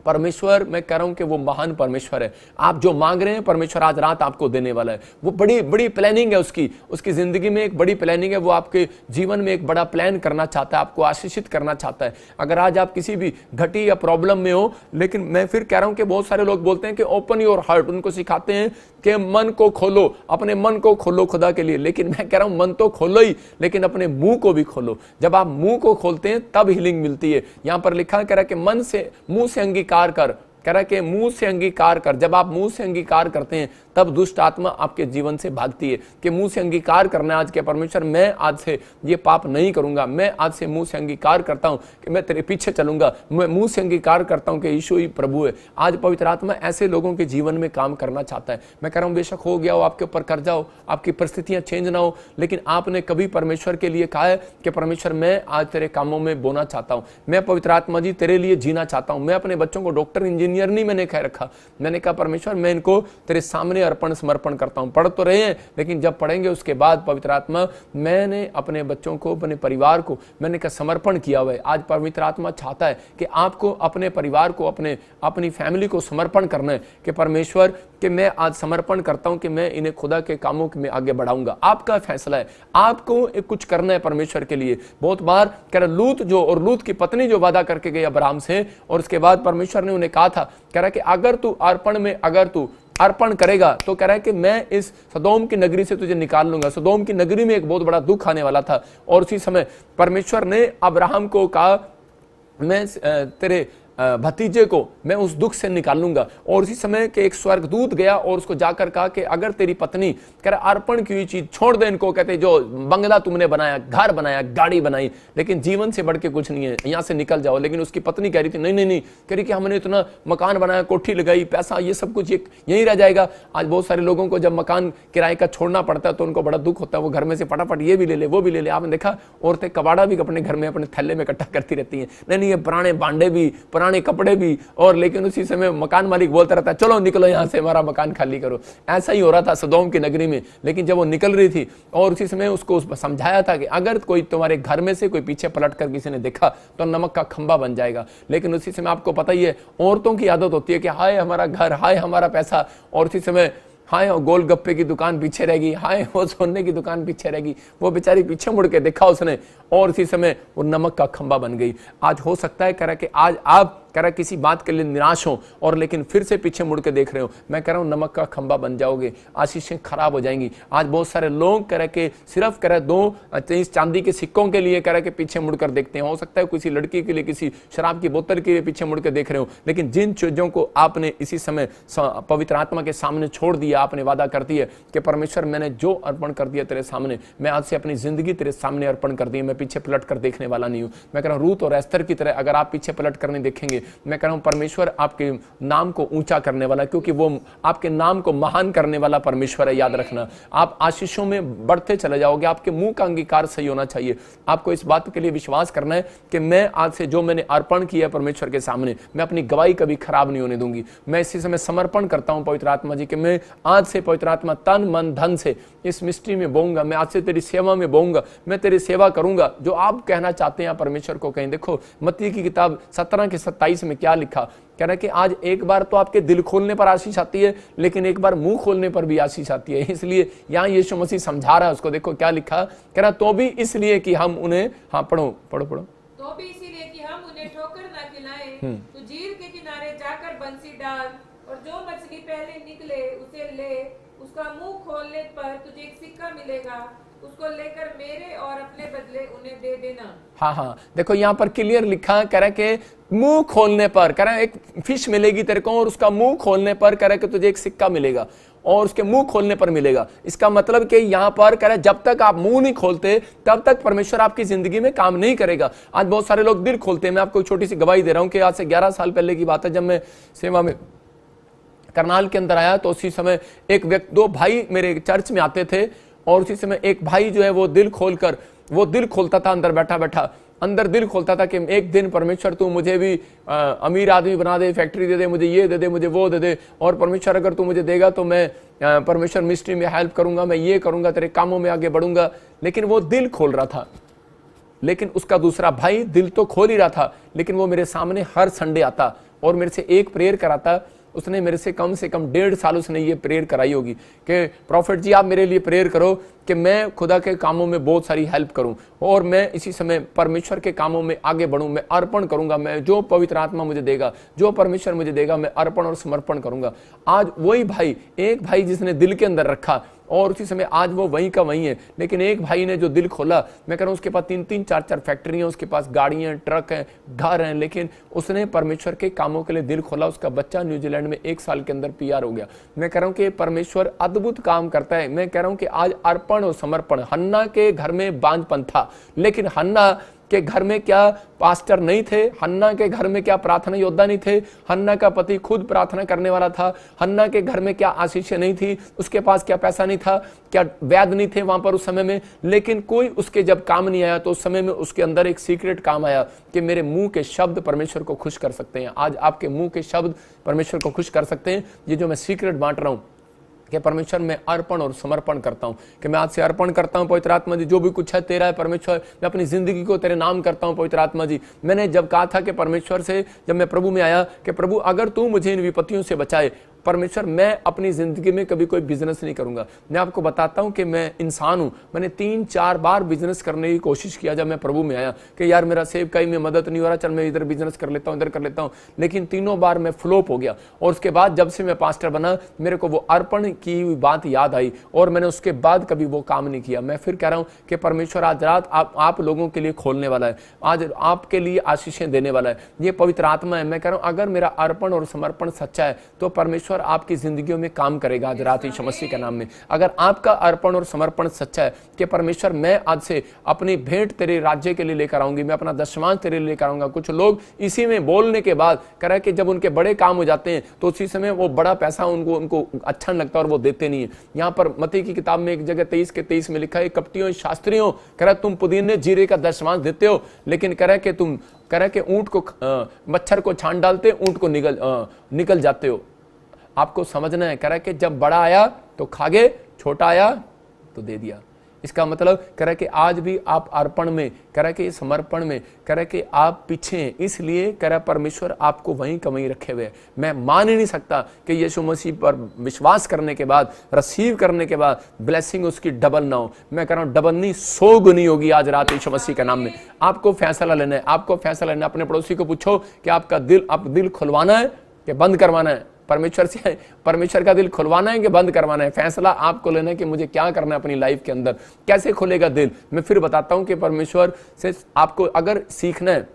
परमेश्वर, मैं कह रहा हूं कि वो महान परमेश्वर है। आप जो मांग रहे हैं परमेश्वर आज रात आपको देने वाला है। वो बड़ी बड़ी प्लानिंग है उसकी जिंदगी में एक बड़ी प्लानिंग है। वो आपके जीवन में एक बड़ा प्लान करना चाहता है, आपको आशीषित करना चाहता है। अगर आज आप किसी भी घटी या प्रॉब्लम में हो, लेकिन मैं फिर कह रहा हूं कि बहुत सारे लोग बोलते हैं कि ओपन योर हार्ट, उनको सिखाते हैं कि मन को खोलो, अपने मन को खोलो खुदा के लिए। लेकिन मैं कह रहा हूं मन तो खोलो ही, लेकिन अपने मुंह को भी खोलो। जब आप मुंह को खोलते हैं तब हीलिंग मिलती है। यहां पर लिखा कह रहा है कि मन से, मुंह से अंगीकार कर, कह रहा है कि मुंह से अंगीकार कर। जब आप मुंह से अंगीकार करते हैं तब दुष्ट आत्मा आपके जीवन से भागती है। कि मुंह से अंगीकार करना है आज के, परमेश्वर मैं आज से ये पाप नहीं करूंगा, मैं आज से मुंह से अंगीकार करता हूं कि मैं तेरे पीछे चलूंगा, मैं मुंह से अंगीकार करता हूं कि यीशु ही प्रभु है। आज पवित्र आत्मा ऐसे लोगों के जीवन में काम करना चाहता है। मैं कह रहा हूं बेशक हो गया हो, आपके ऊपर कर्जा हो, आपकी परिस्थितियां चेंज ना हो, लेकिन आपने कभी परमेश्वर के लिए कहा है कि परमेश्वर मैं आज तेरे कामों में बोना चाहता हूं, मैं पवित्र आत्मा जी तेरे लिए जीना चाहता हूं। मैं अपने बच्चों को डॉक्टर, इंजीनियर नहीं मैंने कह रखा, मैंने कहा परमेश्वर मैं इनको तेरे सामने अर्पण समर्पण करता हूं। पढ़ तो रहे हैं, लेकिन जब पढ़ेंगे उसके बाद पवित्र आत्मा, मैंने अपने बच्चों को, अपने परिवार को मैंने कहा समर्पण किया हुआ है। आज पवित्र आत्मा चाहता है कि आपको अपने परिवार को, अपनी फैमिली को समर्पण करना है कि परमेश्वर कि मैं आज समर्पण करता हूं कि मैं इन्हें खुदा के कामों में आगे बढ़ाऊंगा। आपका फैसला है, आपको कुछ करना है परमेश्वर के लिए। बहुत बार कह रहा लूत की पत्नी जो वादा करके गई अब्राहम से, और उसके बाद परमेश्वर ने उन्हें कहा था, कह रहा कि अगर तू अर्पण में अर्पण करेगा तो कह रहा है कि मैं इस सदोम की नगरी से तुझे निकाल लूंगा। सदोम की नगरी में एक बहुत बड़ा दुख आने वाला था, और उसी समय परमेश्वर ने अब्राहम को कहा मैं तेरे भतीजे को मैं उस दुख से निकाल लूंगा। और उसी समय के एक स्वर्गदूत गया और उसको जाकर कहा कि अगर तेरी पत्नी कह रहा अर्पण की हुई चीज छोड़ दे इनको, कहते जो बंगला तुमने बनाया, घर बनाया, गाड़ी बनाई, लेकिन जीवन से बढ़ के कुछ नहीं है, यहां से निकल जाओ। लेकिन उसकी पत्नी कह रही थी नहीं, कह रही कि हमने इतना मकान बनाया, कोठी लगाई, पैसा, ये सब कुछ यहीं रह जाएगा। आज बहुत सारे लोगों को जब मकान किराए का छोड़ना पड़ता है तो उनको बड़ा दुख होता है, वो घर में से फटाफट ये भी ले ले, वो भी ले ले। आपने देखा औरतें कबाड़ा भी अपने घर में अपने थैले में इकट्ठा करती रहती है, नहीं ये पुराने भांडे भी, पुराने कपड़े भी, और लेकिन उसी समय मकान मालिक बोलता रहता है चलो निकलो यहां से, हमारा मकान खाली करो। ऐसा ही हो रहा था सदोम की नगरी में। लेकिन जब वो निकल रही थी और उसी समय उसको समझाया था कि अगर कोई तुम्हारे घर में से कोई पीछे पलट कर किसी ने देखा तो नमक का खंबा बन जाएगा। लेकिन उसी समय आपको पता ही है औरतों की आदत होती है कि हाय हमारा घर, हाय हमारा पैसा, और उसी समय हाय गोलगप्पे की दुकान पीछे रहेगी, हाय वो सोने की दुकान पीछे रहेगी। वो बेचारी पीछे मुड़ के देखा उसने, और इसी समय वो नमक का खंबा बन गई। आज हो सकता है कह रहा कि आज आप कह रहा किसी बात के लिए निराश हो और लेकिन फिर से पीछे मुड़ के देख रहे हो, मैं कह रहा हूं नमक का खंबा बन जाओगे, आशीषें खराब हो जाएंगी। आज बहुत सारे लोग कह रहे कि सिर्फ कह रहे 2 चांदी के सिक्कों के लिए कह रहे कि पीछे मुड़कर देखते हैं। हो सकता है किसी लड़की के लिए, किसी शराब की बोतल के लिए पीछे मुड़ के देख रहे हो, लेकिन जिन चीजों को आपने इसी समय पवित्र आत्मा के सामने छोड़ दिया, आपने वादा कर दिया कि परमेश्वर मैंने जो अर्पण कर दिया तेरे सामने, मैं आज से अपनी जिंदगी तेरे सामने अर्पण कर दी, मैं पीछे पलट कर देखने वाला नहीं हूं। मैं कह रहा हूं रूत और एस्तर की तरह अगर आप पीछे पलट कर नहीं देखेंगे कीजिए। मैं कह रहा हूं परमेश्वर आपके नाम को ऊंचा करने वाला, क्योंकि वो आपके नाम को महान करने वाला परमेश्वर है। याद रखना, आप आशीषों में बढ़ते चले जाओगे। आपके मुंह का अंगीकार सही होना चाहिए। आपको इस बात के लिए विश्वास करना है कि मैं आज से जो मैंने अर्पण किया है परमेश्वर के सामने, मैं अपनी गवाही कभी खराब नहीं होने दूंगी। मैं इसी समय समर्पण करता हूं पवित्र आत्मा जी कि मैं आज से पवित्र आत्मा तन मन धन से इस मिस्ट्री में बोऊंगा। मैं आज से तेरी सेवा में बोऊंगा, मैं तेरी सेवा करूंगा। जो आप कहना चाहते हैं परमेश्वर को कहें। देखो मत्ती की किताब 17 के 27 में क्या लिखा, कह रहा है कि आज एक बार तो आपके दिल खोलने पर आशीष आती है, लेकिन एक बार मुंह खोलने पर भी आशीष आती है। इसलिए यहाँ यीशु मसीह समझा रहा है उसको। देखो क्या लिखा, कह रहा तो भी इसलिए कि हम उन्हें, हाँ पढ़ो पढ़ो पढ़ो, तो भी इसीलिए कि हम उन्हें ठोकर न खिलाएं, तो झील के किनारे जाकर बंसी डाल और जो मछली पहले निकले उसे ले। उसका मुंह खोलने पर तुझे एक सिक्का मिलेगा, उसको लेकर मेरे और अपने बदले उन्हें दे देना। हाँ हाँ, देखो यहाँ पर क्लियर लिखा, कह रहा है कि मुंह खोलने पर, कह रहा है एक फिश मिलेगी तेरे को और उसका मुंह खोलने पर कह रहा है कि तुझे एक सिक्का मिलेगा और उसके मुंह खोलने पर मिलेगा। इसका मतलब कि यहाँ पर कह रहा है जब तक आप मुंह नहीं खोलते तब तक परमेश्वर आपकी जिंदगी में काम नहीं करेगा। आज बहुत सारे लोग दिल खोलते हैं। मैं आपको एक छोटी सी गवाही दे रहा हूं कि आज से 11 साल पहले की बात है, जब मैं सेवा में करनाल के अंदर आया तो उसी समय एक व्यक्ति, 2 भाई मेरे चर्च में आते थे और उसी समय एक भाई जो है वो दिल खोलता था, अंदर बैठा बैठा अंदर दिल खोलता था कि एक दिन परमेश्वर तू मुझे भी अमीर आदमी बना दे, फैक्ट्री दे दे, मुझे ये दे दे, मुझे वो दे दे, और परमेश्वर अगर तू मुझे देगा तो मैं परमेश्वर मिनिस्ट्री में हेल्प करूंगा, मैं ये करूंगा, तेरे कामों में आगे बढ़ूंगा। लेकिन वो दिल खोल रहा था। लेकिन उसका दूसरा भाई दिल तो खोल ही रहा था, लेकिन वो मेरे सामने हर संडे आता और मेरे से एक प्रेयर कराता। उसने मेरे से कम 1.5 साल उसने ये प्रेयर कराई होगी कि प्रॉफिट जी आप मेरे लिए प्रेयर करो कि मैं खुदा के कामों में बहुत सारी हेल्प करूं और मैं इसी समय परमेश्वर के कामों में आगे बढ़ूं। मैं अर्पण करूंगा, मैं जो पवित्र आत्मा मुझे देगा, जो परमेश्वर मुझे देगा, मैं अर्पण और समर्पण करूंगा। आज वही भाई, एक भाई जिसने दिल के अंदर रखा और उसी समय आज वो वहीं का वहीं है, लेकिन एक भाई ने जो दिल खोला, मैं कह रहा हूं उसके पास 3-3, 4-4 फैक्ट्रियां, उसके पास गाड़ियां, ट्रक हैं, घर हैं, लेकिन उसने परमेश्वर के कामों के लिए दिल खोला। उसका बच्चा न्यूजीलैंड में 1 साल के अंदर PR हो गया। मैं कह रहा हूं कि परमेश्वर अद्भुत काम करता है। मैं कह रहा हूं कि आज अर्पण और समर्पण, हन्ना के घर में बांझपन था, लेकिन हन्ना के घर में क्या पास्टर नहीं थे, हन्ना के घर में क्या प्रार्थना योद्धा नहीं थे, हन्ना का पति खुद प्रार्थना करने वाला था, हन्ना के घर में क्या आशीष नहीं थी, उसके पास क्या पैसा नहीं था, क्या वैद्य नहीं थे वहां पर उस समय में, लेकिन कोई उसके जब काम नहीं आया तो उस समय में उसके अंदर एक सीक्रेट काम आया कि मेरे मुंह के शब्द परमेश्वर को खुश कर सकते हैं। आज आपके मुंह के शब्द परमेश्वर को खुश कर सकते हैं। ये जो मैं सीक्रेट बांट रहा हूं कि परमेश्वर मैं अर्पण और समर्पण करता हूं, कि मैं आज से अर्पण करता हूं पवित्र आत्मा जी, जो भी कुछ है तेरा है परमेश्वर, मैं अपनी जिंदगी को तेरे नाम करता हूं पवित्र आत्मा जी। मैंने जब कहा था कि परमेश्वर से, जब मैं प्रभु में आया कि प्रभु अगर तू मुझे इन विपत्तियों से बचाए, परमेश्वर मैं अपनी जिंदगी में कभी कोई बिजनेस नहीं करूंगा। मैं आपको बताता हूं कि मैं इंसान हूं, मैंने 3-4 बार बिजनेस करने की कोशिश किया जब मैं प्रभु में आया कि यार मेरा सेवकाई में मदद नहीं हो रहा, चल मैं इधर बिजनेस कर लेता हूं, इधर कर लेता हूं, लेकिन तीनों बार मैं फ्लॉप हो गया। और उसके बाद जब से मैं पास्टर बना, मेरे को वो अर्पण की हुई बात याद आई और मैंने उसके बाद कभी वो काम नहीं किया। मैं फिर कह रहा हूं कि परमेश्वर आज रात आप लोगों के लिए खोलने वाला है, आज आपके लिए आशीषें देने वाला है। ये पवित्र आत्मा है। मैं कह रहा हूं अगर मेरा अर्पण और समर्पण सच्चा है तो परमेश्वर आपकी जिंदगियों में काम करेगा आज रात यीशु मसीह के नाम में। अगर आपका अर्पण और समर्पण सच्चा है कि परमेश्वर मैं आज से अपनी भेंट तेरे राज्य के लिए लेकर आऊंगी, मैं अपना दशमांश तेरे लिए लेकर आऊंगा। कुछ लोग इसी में बोलने के बाद कह रहा है कि जब उनके बड़े काम हो जाते हैं तो उसी समय वो बड़ा पैसा उनको अच्छा नहीं लगता और वो देते नहीं है। यहाँ पर मत्ती की किताब में एक जगह 23 में लिखा है, कपटियों शास्त्रियों, कह रहा तुम पुदीने जीरे का दशमांश देते हो, लेकिन कह रहा है कि ऊंट को मच्छर को छान डालते, ऊंट को निकल जाते हो। आपको समझना है, कह रहा है कि जब बड़ा आया तो खा गए, छोटा आया तो दे दिया। इसका मतलब कह रहा है कि आज भी आप अर्पण में, कह रहा है कि समर्पण में, कह रहा है कि आप पीछे हैं, इसलिए कह रहा है परमेश्वर आपको वहीं का वहीं रखे हुए। मैं मान ही नहीं सकता कि यीशु मसीह पर विश्वास करने के बाद, रिसीव करने के बाद ब्लेसिंग उसकी डबल ना हो। मैं कह रहा हूं डबल नहीं 100 गुनी होगी आज रात यीशु मसीह के नाम में। आपको फैसला लेना है, आपको फैसला लेना है। अपने पड़ोसी को पूछो कि आपका दिल खुलवाना है कि बंद करवाना है। परमेश्वर का दिल खुलवाना है कि बंद करवाना है। फैसला आपको लेना है कि मुझे क्या करना है अपनी लाइफ के अंदर। कैसे खुलेगा दिल, मैं फिर बताता हूं कि परमेश्वर से आपको अगर सीखना है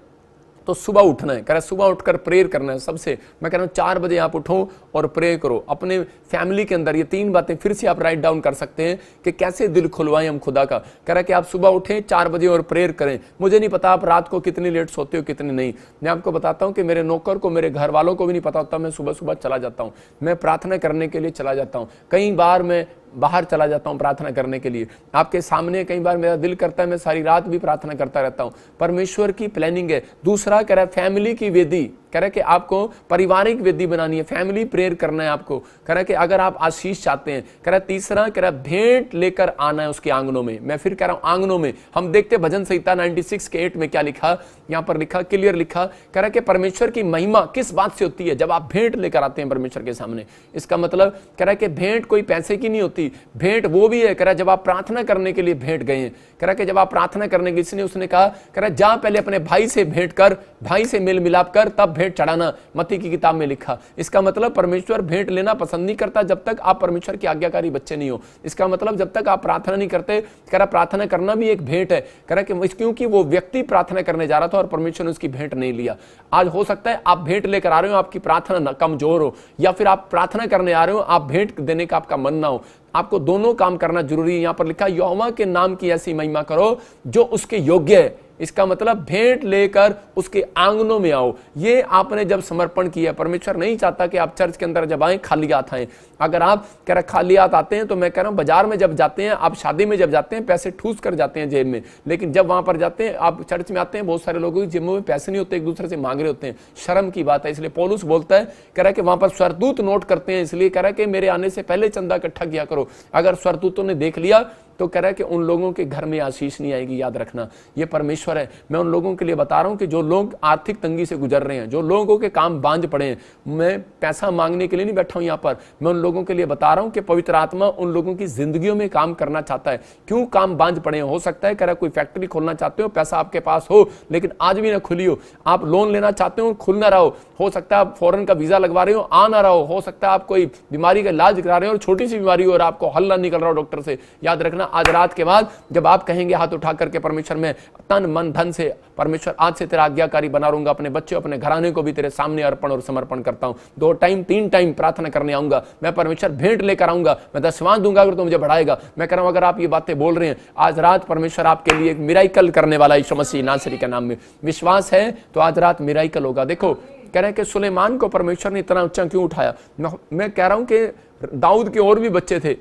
तो सुबह उठना है, कह रहा है सुबह उठकर प्रेयर करना है। सबसे मैं कह रहा हूँ 4 बजे आप उठो और प्रे करो। अपने फैमिली के अंदर ये 3 बातें फिर से आप राइट डाउन कर सकते हैं कि कैसे दिल खुलवाएं हम खुदा का। कह रहा है कि आप सुबह उठें 4 बजे और प्रेयर करें। मुझे नहीं पता आप रात को कितनी लेट सोते हो कितनी नहीं, मैं आपको बताता हूँ कि मेरे नौकर को, मेरे घर वालों को भी नहीं पता होता, मैं सुबह सुबह चला जाता हूँ, मैं प्रार्थना करने के लिए चला जाता हूँ। कई बार मैं बाहर चला जाता हूं प्रार्थना करने के लिए, आपके सामने कई बार मेरा दिल करता है मैं सारी रात भी प्रार्थना करता रहता हूं। परमेश्वर की प्लानिंग है। दूसरा कह रहा है फैमिली की वेदी, कह रहा है कि आपको पारिवारिक वेदी बनानी है, फैमिली प्रेयर करना है आपको। कह रहा है कि अगर आप आशीष चाहते हैं। कह रहा है तीसरा कह रहा है भेंट लेकर आना है उसके आंगनों में। मैं फिर कह रहा हूं आंगनों में। हम देखते भजन संहिता 96 के 8 में क्या लिखा, यहां पर लिखा, क्लियर लिखा, कह रहा है कि परमेश्वर की महिमा किस बात से होती है, जब आप भेंट लेकर आते हैं परमेश्वर के सामने। इसका मतलब कह रहा है कि भेंट कोई पैसे की नहीं होती, भेंट वो भी है, कह रहा है जब आप प्रार्थना करने के लिए भेंट गए हैं। कह रहा है कि जब आप प्रार्थना करने के, इसने उसने कहा, कह रहा है जा पहले अपने भाई से भेंट कर, भाई से मेल मिलाप कर, तब भेंट चढ़ाना, मत्ती की किताब में लिखा। इसका मतलब परमेश्वर भेंट लेना पसंद नहीं करता जब तक आप परमेश्वर के आज्ञाकारी बच्चे नहीं हो। इसका मतलब जब तक आप प्रार्थना नहीं करते, कह रहा प्रार्थना करना भी एक भेंट है। कह रहा कि क्योंकि वो व्यक्ति प्रार्थना करने जा रहा था और परमेश्वर ने उसकी भेंट नहीं लिया। आज हो सकता है आप भेंट लेकर आ रहे हो, आपकी प्रार्थना कमजोर हो, या फिर आप प्रार्थना करने आ रहे हो, आप भेंट देने का आपका मन ना हो। आपको दोनों काम करना जरूरी है। यहां पर लिखा यहोवा के नाम की ऐसी महिमा करो जो उसके योग्य है। इसका मतलब भेंट लेकर उसके आंगनों में आओ। ये आपने जब समर्पण किया, परमेश्वर नहीं चाहता कि आप चर्च के अंदर जब आए खाली हाथ आए। अगर आप कह रहे खाली हाथ आते हैं तो मैं कह रहा हूं बाजार में जब जाते हैं, आप शादी में जब जाते हैं पैसे ठूस कर जाते हैं जेब में, लेकिन जब वहां पर जाते हैं, आप चर्च में आते हैं, बहुत सारे लोगों की जेबों में पैसे नहीं होते, एक दूसरे से मांग रहे होते हैं। शर्म की बात है। इसलिए पौलुस बोलता है, कह रहा है कि वहां पर स्वरदूत नोट करते हैं, इसलिए कह रहा है कि मेरे आने से पहले चंदा इकट्ठा किया करो। अगर स्वरदूतों ने देख लिया तो कह रहा है कि उन लोगों के घर में आशीष नहीं आएगी। याद रखना, ये परमेश्वर है। मैं उन लोगों के लिए बता रहा हूं कि जो लोग आर्थिक तंगी से गुजर रहे हैं, जो लोगों के काम बांझ पड़े हैं, मैं पैसा मांगने के लिए नहीं बैठा हूं यहां पर, मैं उन लोगों के लिए बता रहा हूं कि पवित्र आत्मा उन लोगों की जिंदगियों में काम करना चाहता है। क्यों काम बांझ पड़े हैं? हो सकता है कह रहा कोई फैक्ट्री खोलना चाहते हो, पैसा आपके पास हो लेकिन आज भी ना खुली हो, आप लोन लेना चाहते हो, खुल ना रहो, हो सकता है आप फॉरेन का वीजा लगवा रहे हो, आ ना रहो, हो सकता है आप कोई बीमारी का इलाज करा रहे हो और छोटी सी बीमारी हो और आपको हल ना निकल रहा हो डॉक्टर से। याद रखना, आज रात के बाद जब आप कहेंगे हाथ उठा करके परमेश्वर में तन मन धन से, परमेश्वर आज से तेरा आज्ञाकारी बना रहूंगा, अपने बच्चे अपने घराने को भी तेरे सामने अर्पण और समर्पण करता हूं, 2 टाइम 3 टाइम प्रार्थना करने आऊंगा, मैं परमेश्वर भेंट लेकर आऊंगा, मैं दशवां दूंगा अगर तो मुझे बढ़ाएगा। मैं कह रहा हूं अगर आप ये बातें बोल रहे हैं, आज रात परमेश्वर आपके लिए एक मिराइकल करने वाला यीशु मसीह नासरी के नाम में विश्वास है तो आज रात मिराइकल होगा। देखो कह रहे हैं कि सुलेमान को परमेश्वर ने इतना ऊंचा क्यों उठाया। मैं कह रहा हूं कि दाऊद के और भी बच्चे थे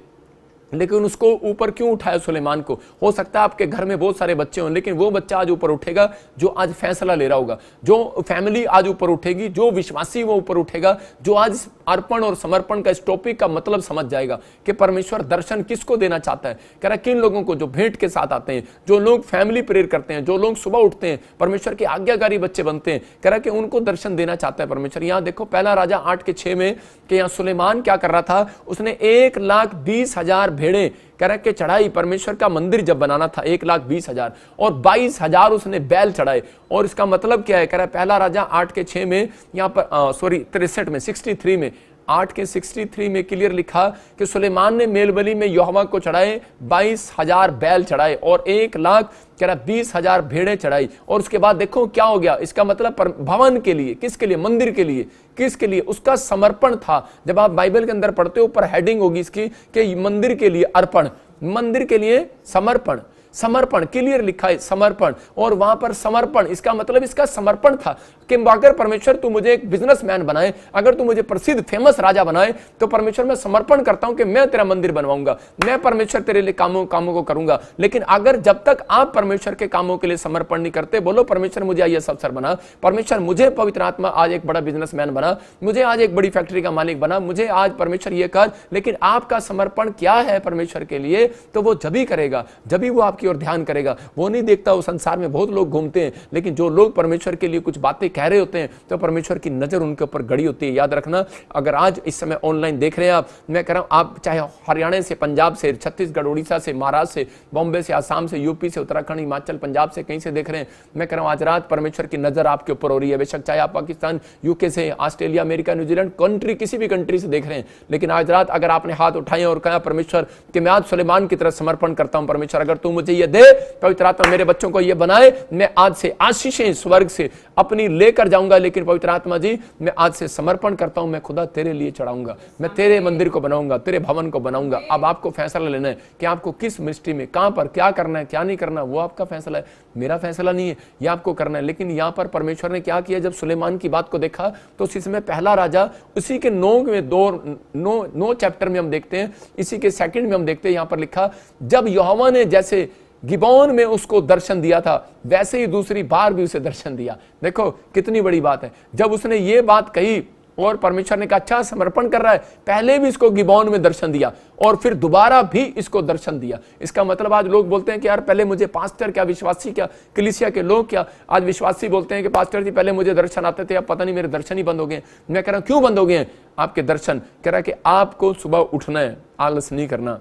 लेकिन उसको ऊपर क्यों उठाया सुलेमान को। हो सकता है आपके घर में बहुत सारे बच्चे हों लेकिन वो बच्चा आज ऊपर उठेगा जो आज फैसला ले रहा होगा, जो फैमिली आज ऊपर उठेगी, जो विश्वासी वो ऊपर उठेगा, जो आज अर्पण और समर्पण का इस टॉपिक का मतलब समझ जाएगा कि परमेश्वर दर्शन किसको देना चाहता है। कह रहा किन लोगों को, जो भेंट के साथ आते हैं, जो लोग फैमिली प्रेयर करते हैं, जो लोग सुबह उठते हैं, परमेश्वर के आज्ञाकारी बच्चे बनते हैं, कह रहा कि उनको दर्शन देना चाहता है परमेश्वर। यहां देखो पहला राजा 8:6 में कि यहां सुलेमान क्या कर रहा था, उसने 1,20,000 भेड़ें कह रहा कि चढ़ाई। परमेश्वर का मंदिर जब बनाना था 1,20,000 और 22,000 उसने बैल चढ़ाए। और इसका मतलब क्या है, कह रहा है पहला राजा 8:6 में, यहां पर 63 में 63 में 8:63 में क्लियर लिखा कि सुलेमान ने मेलबली में यहोवा को चढ़ाए 22,000 बैल चढ़ाए और 1,20,000 भेड़ें चढ़ाई। और उसके बाद देखो क्या हो गया, इसका मतलब भवन के लिए, किसके लिए, मंदिर के लिए, किसके लिए, उसका समर्पण था। जब आप बाइबल के अंदर पढ़ते हो ऊपर हेडिंग होगी इसकी कि मंदिर के लिए अर्पण, मंदिर के लिए समर्पण, समर्पण क्लियर लिखा है समर्पण। और वहां पर समर्पण, इसका मतलब इसका समर्पण था कि अगर परमेश्वर तू मुझे एक बिजनेसमैन बनाए, अगर तू मुझे प्रसिद्ध फेमस राजा बनाए तो परमेश्वर मैं समर्पण करता हूं कि मैं तेरा मंदिर बनवाऊंगा, मैं परमेश्वर तेरे लिए कामों को करूंगा। लेकिन अगर जब तक आप परमेश्वर के कामों के लिए समर्पण नहीं करते, बोलो परमेश्वर मुझे आईएएस अफसर बना, परमेश्वर मुझे पवित्र आत्मा आज एक बड़ा बिजनेसमैन बना, मुझे आज एक बड़ी फैक्ट्री का मालिक बना, मुझे आज परमेश्वर ये कर, लेकिन आपका समर्पण क्या है परमेश्वर के लिए, तो वो जब ही करेगा जब ही वो आपकी और ध्यान करेगा। वो नहीं देखता, वो संसार में बहुत लोग घूमते हैं लेकिन जो लोग परमेश्वर के लिए कुछ बातें कह रहे होते हैं तो परमेश्वर की नजर उनके ऊपर गड़ी होती है। याद रखना, अगर आज इस समय ऑनलाइन देख रहे हैं आप, मैं कह रहा हूं आप चाहे हरियाणा से, पंजाब से, छत्तीसगढ़, उड़ीसा से, महाराष्ट्र से, बॉम्बे से, आसाम से, यूपी से, उत्तराखंड, हिमाचल, पंजाब से, कहीं से देख रहे हैं, मैं कह रहा हूं आज रात परमेश्वर की नजर आपके ऊपर हो रही है। बेशक चाहे आप पाकिस्तान, यूके से, ऑस्ट्रेलिया, अमेरिका, न्यूजीलैंड, कंट्री, किसी भी कंट्री से देख रहे हैं, लेकिन आज रात अगर आपने हाथ उठाए और कहा परमेश्वर कि मैं आज सुलेमान की तरह समर्पण करता हूं, परमेश्वर अगर तू मुझे ये दे, पवित्र आत्मा मेरे बच्चों को ये बनाए, मैं आज से आशीषें स्वर्ग से अपनी लेकर जाऊंगा, लेकिन पवित्र आत्मा जी मैं आज से समर्पण करता हूं, मैं खुदा तेरे लिए चढ़ाऊंगा, मैं तेरे मंदिर को बनाऊंगा, तेरे भवन को बनाऊंगा। अब आपको फैसला लेना है कि आपको किस मिनिस्ट्री में, कहां पर क्या करना है, क्या नहीं करना, वो आपका फैसला है, मेरा फैसला नहीं है, ये आपको करना है। लेकिन यहां पर परमेश्वर ने क्या किया, जब सुलेमान की बात को देखा तो उसी समय पहला राजा उसी के 9 चैप्टर में हम देखते हैं, इसी के सेकंड में हम देखते हैं, यहां पर लिखा, जब यहोवा ने जैसे गिबोन में उसको दर्शन दिया था वैसे ही दूसरी बार भी उसे दर्शन दिया। देखो कितनी बड़ी बात है, जब उसने ये बात कही और परमेश्वर ने कहा अच्छा समर्पण कर रहा है, पहले भी इसको गिबोन में दर्शन दिया और फिर दोबारा भी इसको दर्शन दिया। इसका मतलब आज लोग बोलते हैं कि यार पहले मुझे पास्टर क्या, विश्वासी क्या, कलीसिया के लोग क्या, आज विश्वासी बोलते हैं कि पास्टर जी पहले मुझे दर्शन आते थे, अब पता नहीं मेरे दर्शन ही बंद हो गए। मैं कह रहा हूं क्यों बंद हो गए हैं आपके दर्शन? कह रहा है कि आपको सुबह उठना है, आलस नहीं करना।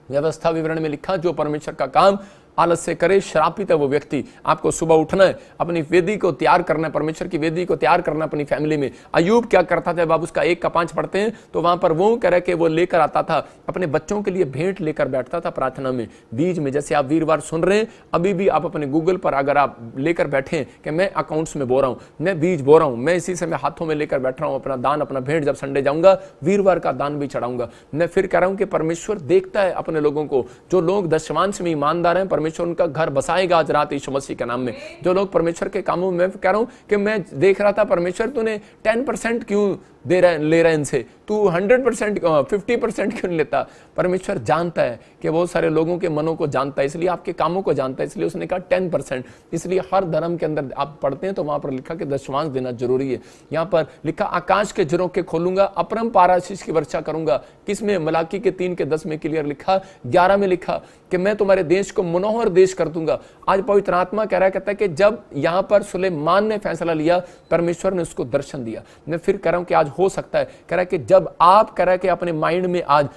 व्यवस्था विवरण में लिखा जो परमेश्वर का काम आलस से करे श्रापित है वो व्यक्ति। आपको सुबह उठना है, अपनी वेदी को तैयार करना है, परमेश्वर की वेदी को तैयार करना अपनी फैमिली में। अयूब क्या करता था, बाबू उसका 1:5 पढ़ते हैं तो वहां पर वो कह रहे कि वो लेकर आता था अपने बच्चों के लिए भेंट लेकर बैठता था प्रार्थना में, बीज में। जैसे आप वीरवार सुन रहे हैं, अभी भी आप अपने गूगल पर अगर आप लेकर बैठे कि मैं अकाउंट्स में बो रहा हूं, मैं बीज बो रहा हूं, मैं इसी समय हाथों में लेकर बैठ रहा हूं अपना दान, अपना भेंट, जब संडे जाऊंगा वीरवार का दान भी चढ़ाऊंगा। मैं फिर कह रहा हूं कि परमेश्वर देखता है अपने लोगों को, जो लोग दशमांश में ईमानदार हैं परमेश्वर उनका घर बसाएगा आज रात यीशु मसीह के नाम में। जो लोग परमेश्वर के कामों में, मैं कह रहा हूं कि मैं देख रहा था परमेश्वर तूने 10% क्यों ले रहा है इनसे, तू 100% 50% क्यों नहीं लेता? परमेश्वर जानता है कि बहुत सारे लोगों के मनों को जानता है, इसलिए आपके कामों को जानता है, इसलिए उसने कहा 10%। इसलिए हर धर्म के अंदर आप पढ़ते हैं तो वहां पर लिखा कि दशमांश देना जरूरी है। यहां पर लिखा आकाश के झरोखे खोलूंगा, अपरंपार आशीष की वर्षा करूंगा। किसमें? मलाकी के 3:10 में क्लियर लिखा। 11 में लिखा कि मैं तुम्हारे देश को मनोहर देश कर दूंगा। आज पवित्र आत्मा कह रहा है, कहता है कि जब यहां पर सुलेमान ने फैसला लिया, परमेश्वर ने उसको दर्शन दिया। मैं फिर कह रहा हूं कि आज हो सकता है, कह रहा है कि जब आप कह रहा है कि अपने माइंड में आज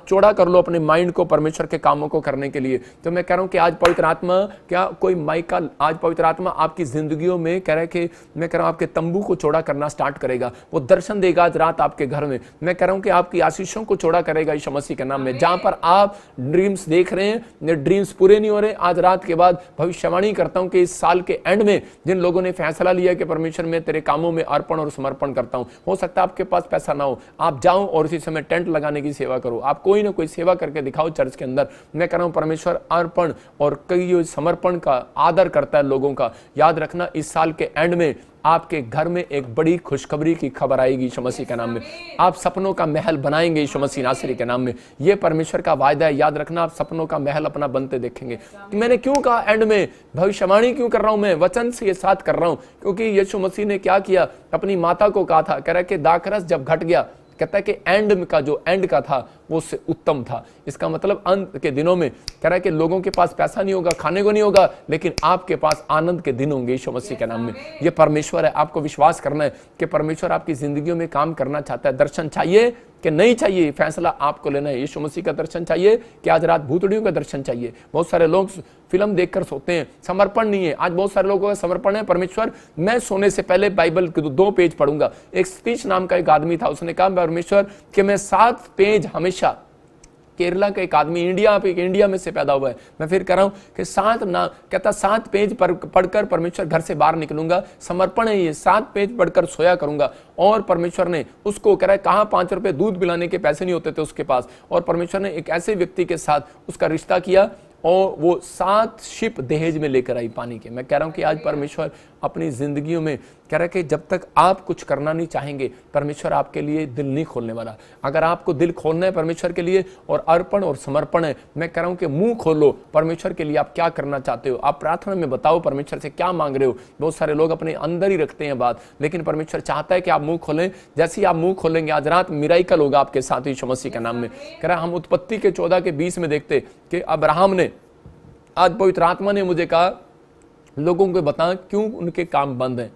चौड़ा कर लो अपने माइंड को परमेश्वर के कामों को करने के लिए। तो मैं कह रहा हूं कि आज पवित्र आत्मा, क्या कोई माइका, आज पवित्र आत्मा आपकी जिंदगियों में कह रहा है कि मैं कह रहा हूं आपके तंबू को चौड़ा करना स्टार्ट करेगा। वो दर्शन देगा आज रात आपके घर में। मैं कह रहा हूं कि आपकी आशीषों को चौड़ा करेगा यीशु मसीह के नाम में। जहां पर आप ड्रीम्स देख रहे हैं, ड्रीम्स पूरे नहीं हो रहे, आज रात के बाद भविष्यवाणी करता हूं कि इस साल के एंड में जिन लोगों ने फैसला लिया कि परमेश्वर में तेरे कामों में अर्पण और समर्पण करता हूं, हो सकता है आपके पास पैसा ना हो, आप जाओ और उसी समय टेंट लगाने की सेवा करो, आप कोई ना कोई सेवा करके दिखाओ चर्च के अंदर। मैं कह रहा हूं परमेश्वर अर्पण और कई समर्पण का आदर करता है लोगों का। याद रखना इस साल के एंड में आपके घर में एक बड़ी खुशखबरी की खबर आएगी यीशु मसीह के नाम में। आप सपनों का महल बनाएंगे यीशु मसीह नासरी के नाम में। यह परमेश्वर का वायदा है। याद रखना आप सपनों का महल अपना बनते देखेंगे। मैंने क्यों कहा एंड में भविष्यवाणी क्यों कर रहा हूं? मैं वचन से ये साथ कर रहा हूं क्योंकि यीशु मसीह ने क्या किया, अपनी माता को कहा था, कह रहा है कि दाखरस जब घट गया, कहता है कि एंड का जो एंड का था वो उससे उत्तम था। इसका मतलब अंत के दिनों में कह रहा है कि लोगों के पास पैसा नहीं होगा, खाने को नहीं होगा, लेकिन आपके पास आनंद के दिन होंगे यीशु मसीह के नाम में। ये परमेश्वर है। आपको विश्वास करना है कि परमेश्वर आपकी जिंदगियों में काम करना चाहता है। दर्शन चाहिए कि नहीं चाहिए, फैसला आपको लेना है। यीशु मसीह का दर्शन चाहिए कि आज रात भूतड़ियों का दर्शन चाहिए? बहुत सारे लोग फिल्म देखकर सोते हैं, समर्पण नहीं है। आज बहुत सारे लोगों का समर्पण है। परमेश्वर, मैं सोने से पहले बाइबल के 2 पेज पढ़ूंगा। एक सतीश नाम का एक आदमी था, उसने कहा परमेश्वर कि मैं 7 पेज हमेशा, केरला का एक आदमी इंडिया में से पैदा हुआ है, मैं फिर कह रहा हूं कि 7 पेज पढ़कर परमेश्वर घर से बाहर निकलूंगा। समर्पण है ये, 7 पेज पढ़कर सोया करूंगा। और परमेश्वर ने उसको कह रहा है, कहां 5 रुपए दूध पिलाने के पैसे नहीं होते थे उसके पास, और परमेश्वर ने एक ऐसे व्यक्ति के साथ उसका रिश्ता किया और वो 7 शिप दहेज में लेकर आई पानी के। मैं कह रहा हूं कि आज परमेश्वर अपनी जिंदगियों में कह रहा है कि जब तक आप कुछ करना नहीं चाहेंगे, परमेश्वर आपके लिए दिल नहीं खोलने वाला। अगर आपको दिल खोलना है परमेश्वर के लिए और अर्पण और समर्पण है, मैं कह रहा हूं कि मुंह खोलो परमेश्वर के लिए। आप क्या करना चाहते हो? आप प्रार्थना में बताओ परमेश्वर से क्या मांग रहे हो। बहुत सारे लोग अपने अंदर ही रखते हैं बात, लेकिन परमेश्वर चाहता है कि आप मुंह खोलें। जैसे ही आप मुंह खोलेंगे, आज रात मिराइकल होगा आपके साथ यीशु मसीह के नाम में। कह रहा हम उत्पत्ति के 14:20 में देखते कि अब्राहम ने, आज पवित्र आत्मा ने मुझे कहा लोगों को बता क्यों उनके काम बंद हैं।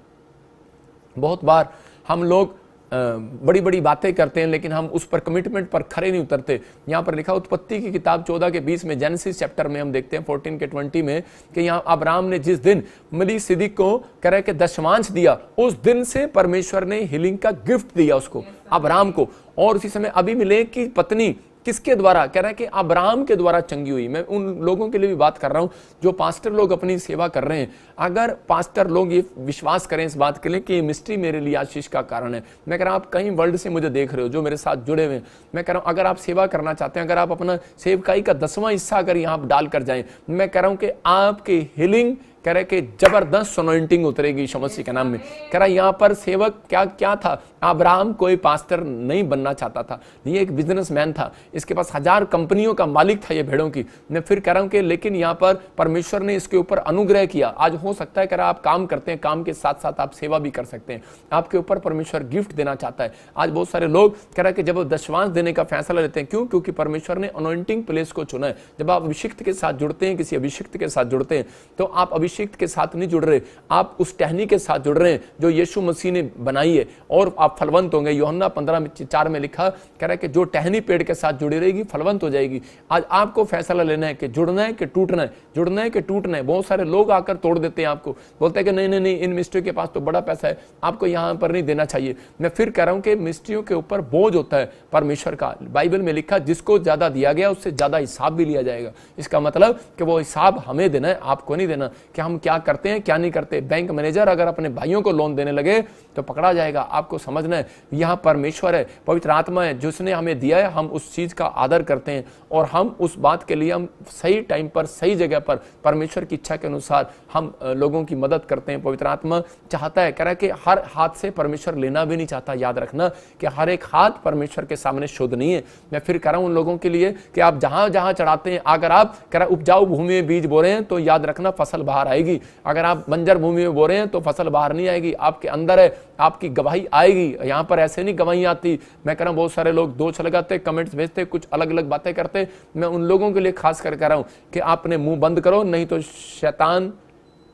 बहुत बार हम लोग बड़ी बड़ी बातें करते हैं, लेकिन हम उस पर कमिटमेंट पर खरे नहीं उतरते। यहां पर लिखा उत्पत्ति की किताब 14:20 में, जेनेसिस चैप्टर में हम देखते हैं 14:20 में कि यहाँ अब्राहम ने जिस दिन मलीसिदिक को कह रहे कि दशमांश दिया, उस दिन से परमेश्वर ने हीलिंग का गिफ्ट दिया उसको, अब्राहम को। और उसी समय अबीमेलेक की पत्नी किसके द्वारा? कह रहा है कि अब्राहम के द्वारा चंगी हुई। मैं उन लोगों के लिए भी बात कर रहा हूं जो पास्टर लोग अपनी सेवा कर रहे हैं। अगर पास्टर लोग ये विश्वास करें इस बात के लिए कि ये मिस्ट्री मेरे लिए आशीष का कारण है, मैं कह रहा हूं आप कहीं वर्ल्ड से मुझे देख रहे हो जो मेरे साथ जुड़े हुए हैं, मैं कह रहा हूं अगर आप सेवा करना चाहते हैं, अगर आप अपना सेवकाई का 10वां हिस्सा अगर यहाँ डाल कर जाएं, मैं कह रहा हूं कि आपकी हीलिंग कह रहे कि जबरदस्त अनॉइंटिंग उतरेगी यीशु मसीह के नाम में। कह रहा यहाँ पर सेवक क्या था? अब्राहम कोई पास्टर नहीं बनना चाहता था, ये एक बिजनेसमैन था, इसके पास 1000 कंपनियों का मालिक था ये भेड़ों की। मैं फिर कह रहा हूं कि लेकिन यहाँ पर परमेश्वर ने इसके ऊपर अनुग्रह किया। आज हो सकता है कह रहा आप काम करते हैं, काम के साथ साथ आप सेवा भी कर सकते हैं, आपके ऊपर परमेश्वर गिफ्ट देना चाहता है। आज बहुत सारे लोग कह रहा है कि जब वो दशवांश देने का फैसला लेते हैं, क्यों? क्योंकि परमेश्वर ने अनॉइंटिंग प्लेस को चुना है। जब आप अभिषिक्त के साथ जुड़ते हैं, किसी अभिषिक्त के साथ जुड़ते हैं, तो आप अभिषिक्त के साथ नहीं जुड़ रहे, आप उस टहनी के साथ जुड़ रहे हैं जो यीशु मसीह ने बनाई है, और आप फलवंत होंगे। यूहन्ना 15:4 में लिखा कह रहा है कि जो टहनी पेड़ के साथ जुड़ी रहेगी फलवंत हो जाएगी। आज आपको फैसला लेना है कि जुड़ना है कि टूटना है, जुड़ना है कि टूटना है। बहुत सारे लोग आकर तोड़ देते हैं आपको, बोलते हैं कि नहीं, इन मिस्ट्री के पास तो बड़ा पैसा है, आपको यहां पर नहीं देना चाहिए। मैं फिर कह रहा हूं कि मिस्ट्रियों के ऊपर बोझ होता है परमेश्वर का। बाइबल में लिखा जिसको ज्यादा दिया गया उससे ज्यादा हिसाब भी लिया जाएगा। इसका मतलब कि वो हिसाब हमें देना है, आपको नहीं देना, कि हम क्या करते हैं क्या नहीं करते। बैंक मैनेजर अगर अपने भाइयों को लोन देने लगे तो पकड़ा जाएगा। आपको समझना है यहाँ परमेश्वर है, पवित्र आत्मा है जिसने हमें दिया है, हम उस चीज का आदर करते हैं और हम उस बात के लिए हम सही टाइम पर सही जगह पर परमेश्वर की इच्छा के अनुसार हम लोगों की मदद करते हैं। पवित्र आत्मा चाहता है, कह रहा है कि हर हाथ से परमेश्वर लेना भी नहीं चाहता। याद रखना कि हर एक हाथ परमेश्वर के सामने शुद्ध नहीं है। मैं फिर कह रहा हूं उन लोगों के लिए कि आप जहां जहां चढ़ाते हैं, अगर आप कह रहा उपजाऊ भूमि में बीज बो रहे हैं तो याद रखना फसल बाहर आएगी। अगर आप बंजर भूमि में बो रहे हैं तो फसल बाहर नहीं आएगी, आपके अंदर है, आपकी गवाही आएगी। यहां पर ऐसे नहीं गवाही आती। मैं कह रहा हूं बहुत सारे लोग दोष लगाते, कमेंट्स भेजते, कुछ अलग अलग बातें करते। मैं उन लोगों के लिए खास कर कह रहा हूं कि आपने मुंह बंद करो, नहीं तो शैतान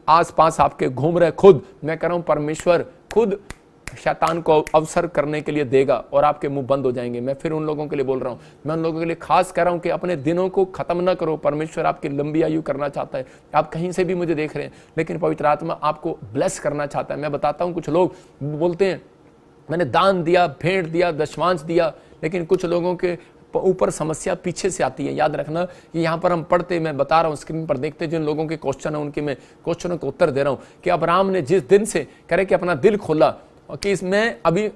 आसपास आपके घूम रहे खुद। मैं कह रहा हूं परमेश्वर खुद शैतान को अवसर करने के लिए देगा और आपके मुंह बंद हो जाएंगे। मैं फिर उन लोगों के लिए बोल रहा हूं, मैं उन लोगों के लिए खास कह रहा हूं कि अपने दिनों को खत्म ना करो। परमेश्वर आपकी लंबी आयु करना चाहता है। आप कहीं से भी मुझे देख रहे हैं, लेकिन पवित्र आत्मा आपको ब्लेस करना चाहता है। मैं बताता हूं, कुछ लोग बोलते हैं मैंने दान दिया, भेंट दिया, दशमांश दिया, लेकिन कुछ लोगों के ऊपर समस्या पीछे से आती है। याद रखना कि यहाँ पर हम पढ़ते, मैं बता रहा हूँ, स्क्रीन पर देखते जिन लोगों के क्वेश्चन है उनके मैं क्वेश्चनों को उत्तर दे रहा हूँ कि अब्राहम ने जिस दिन से करे कि अपना दिल खोला कि इसमें अभी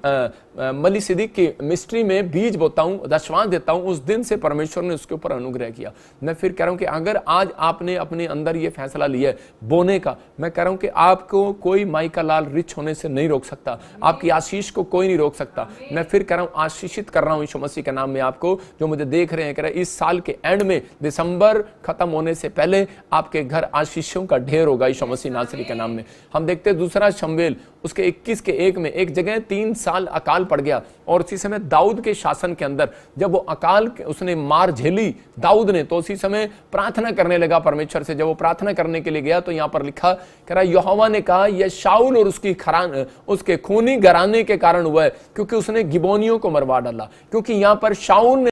मलिसिदिक की मिस्ट्री में बीज बोता हूं, दशवांश देता हूं, उस दिन से परमेश्वर ने उसके ऊपर अनुग्रह किया। मैं फिर कह रहा हूं कि अगर आज आपने अपने अंदर ये फैसला लिया है बोने का, मैं कह रहा हूं कि आपको कोई माइका लाल रिच होने से नहीं रोक सकता, आपकी आशीष को कोई नहीं रोक सकता। मैं फिर कह रहा हूं, आशीषित कर रहा हूं यीशु मसीह के नाम में आपको जो मुझे देख रहे हैं। कह रहे हैं इस साल के एंड में, दिसंबर खत्म होने से पहले आपके घर आशीषों का ढेर होगा यीशु मसीह नासरी के नाम में। हम देखते हैं दूसरा शमूएल उसके 21:1 में एक जगह 3 साल अकाल पड़ गया, और उसी समय दाऊद के शासन के अंदर जब वो अकाल उसने मार झेली दाऊद ने, तो उसी समय प्रार्थना करने लगा परमेश्वर से। जब वो प्रार्थना करने के लिए गया तो यहाँ पर लिखा कह रहा यहोवा ने कहा यह शाऊल और उसके खूनी घराने के कारण हुआ है, क्योंकि उसने गिबोनियों को मरवा डाला। क्योंकि यहाँ पर शाऊल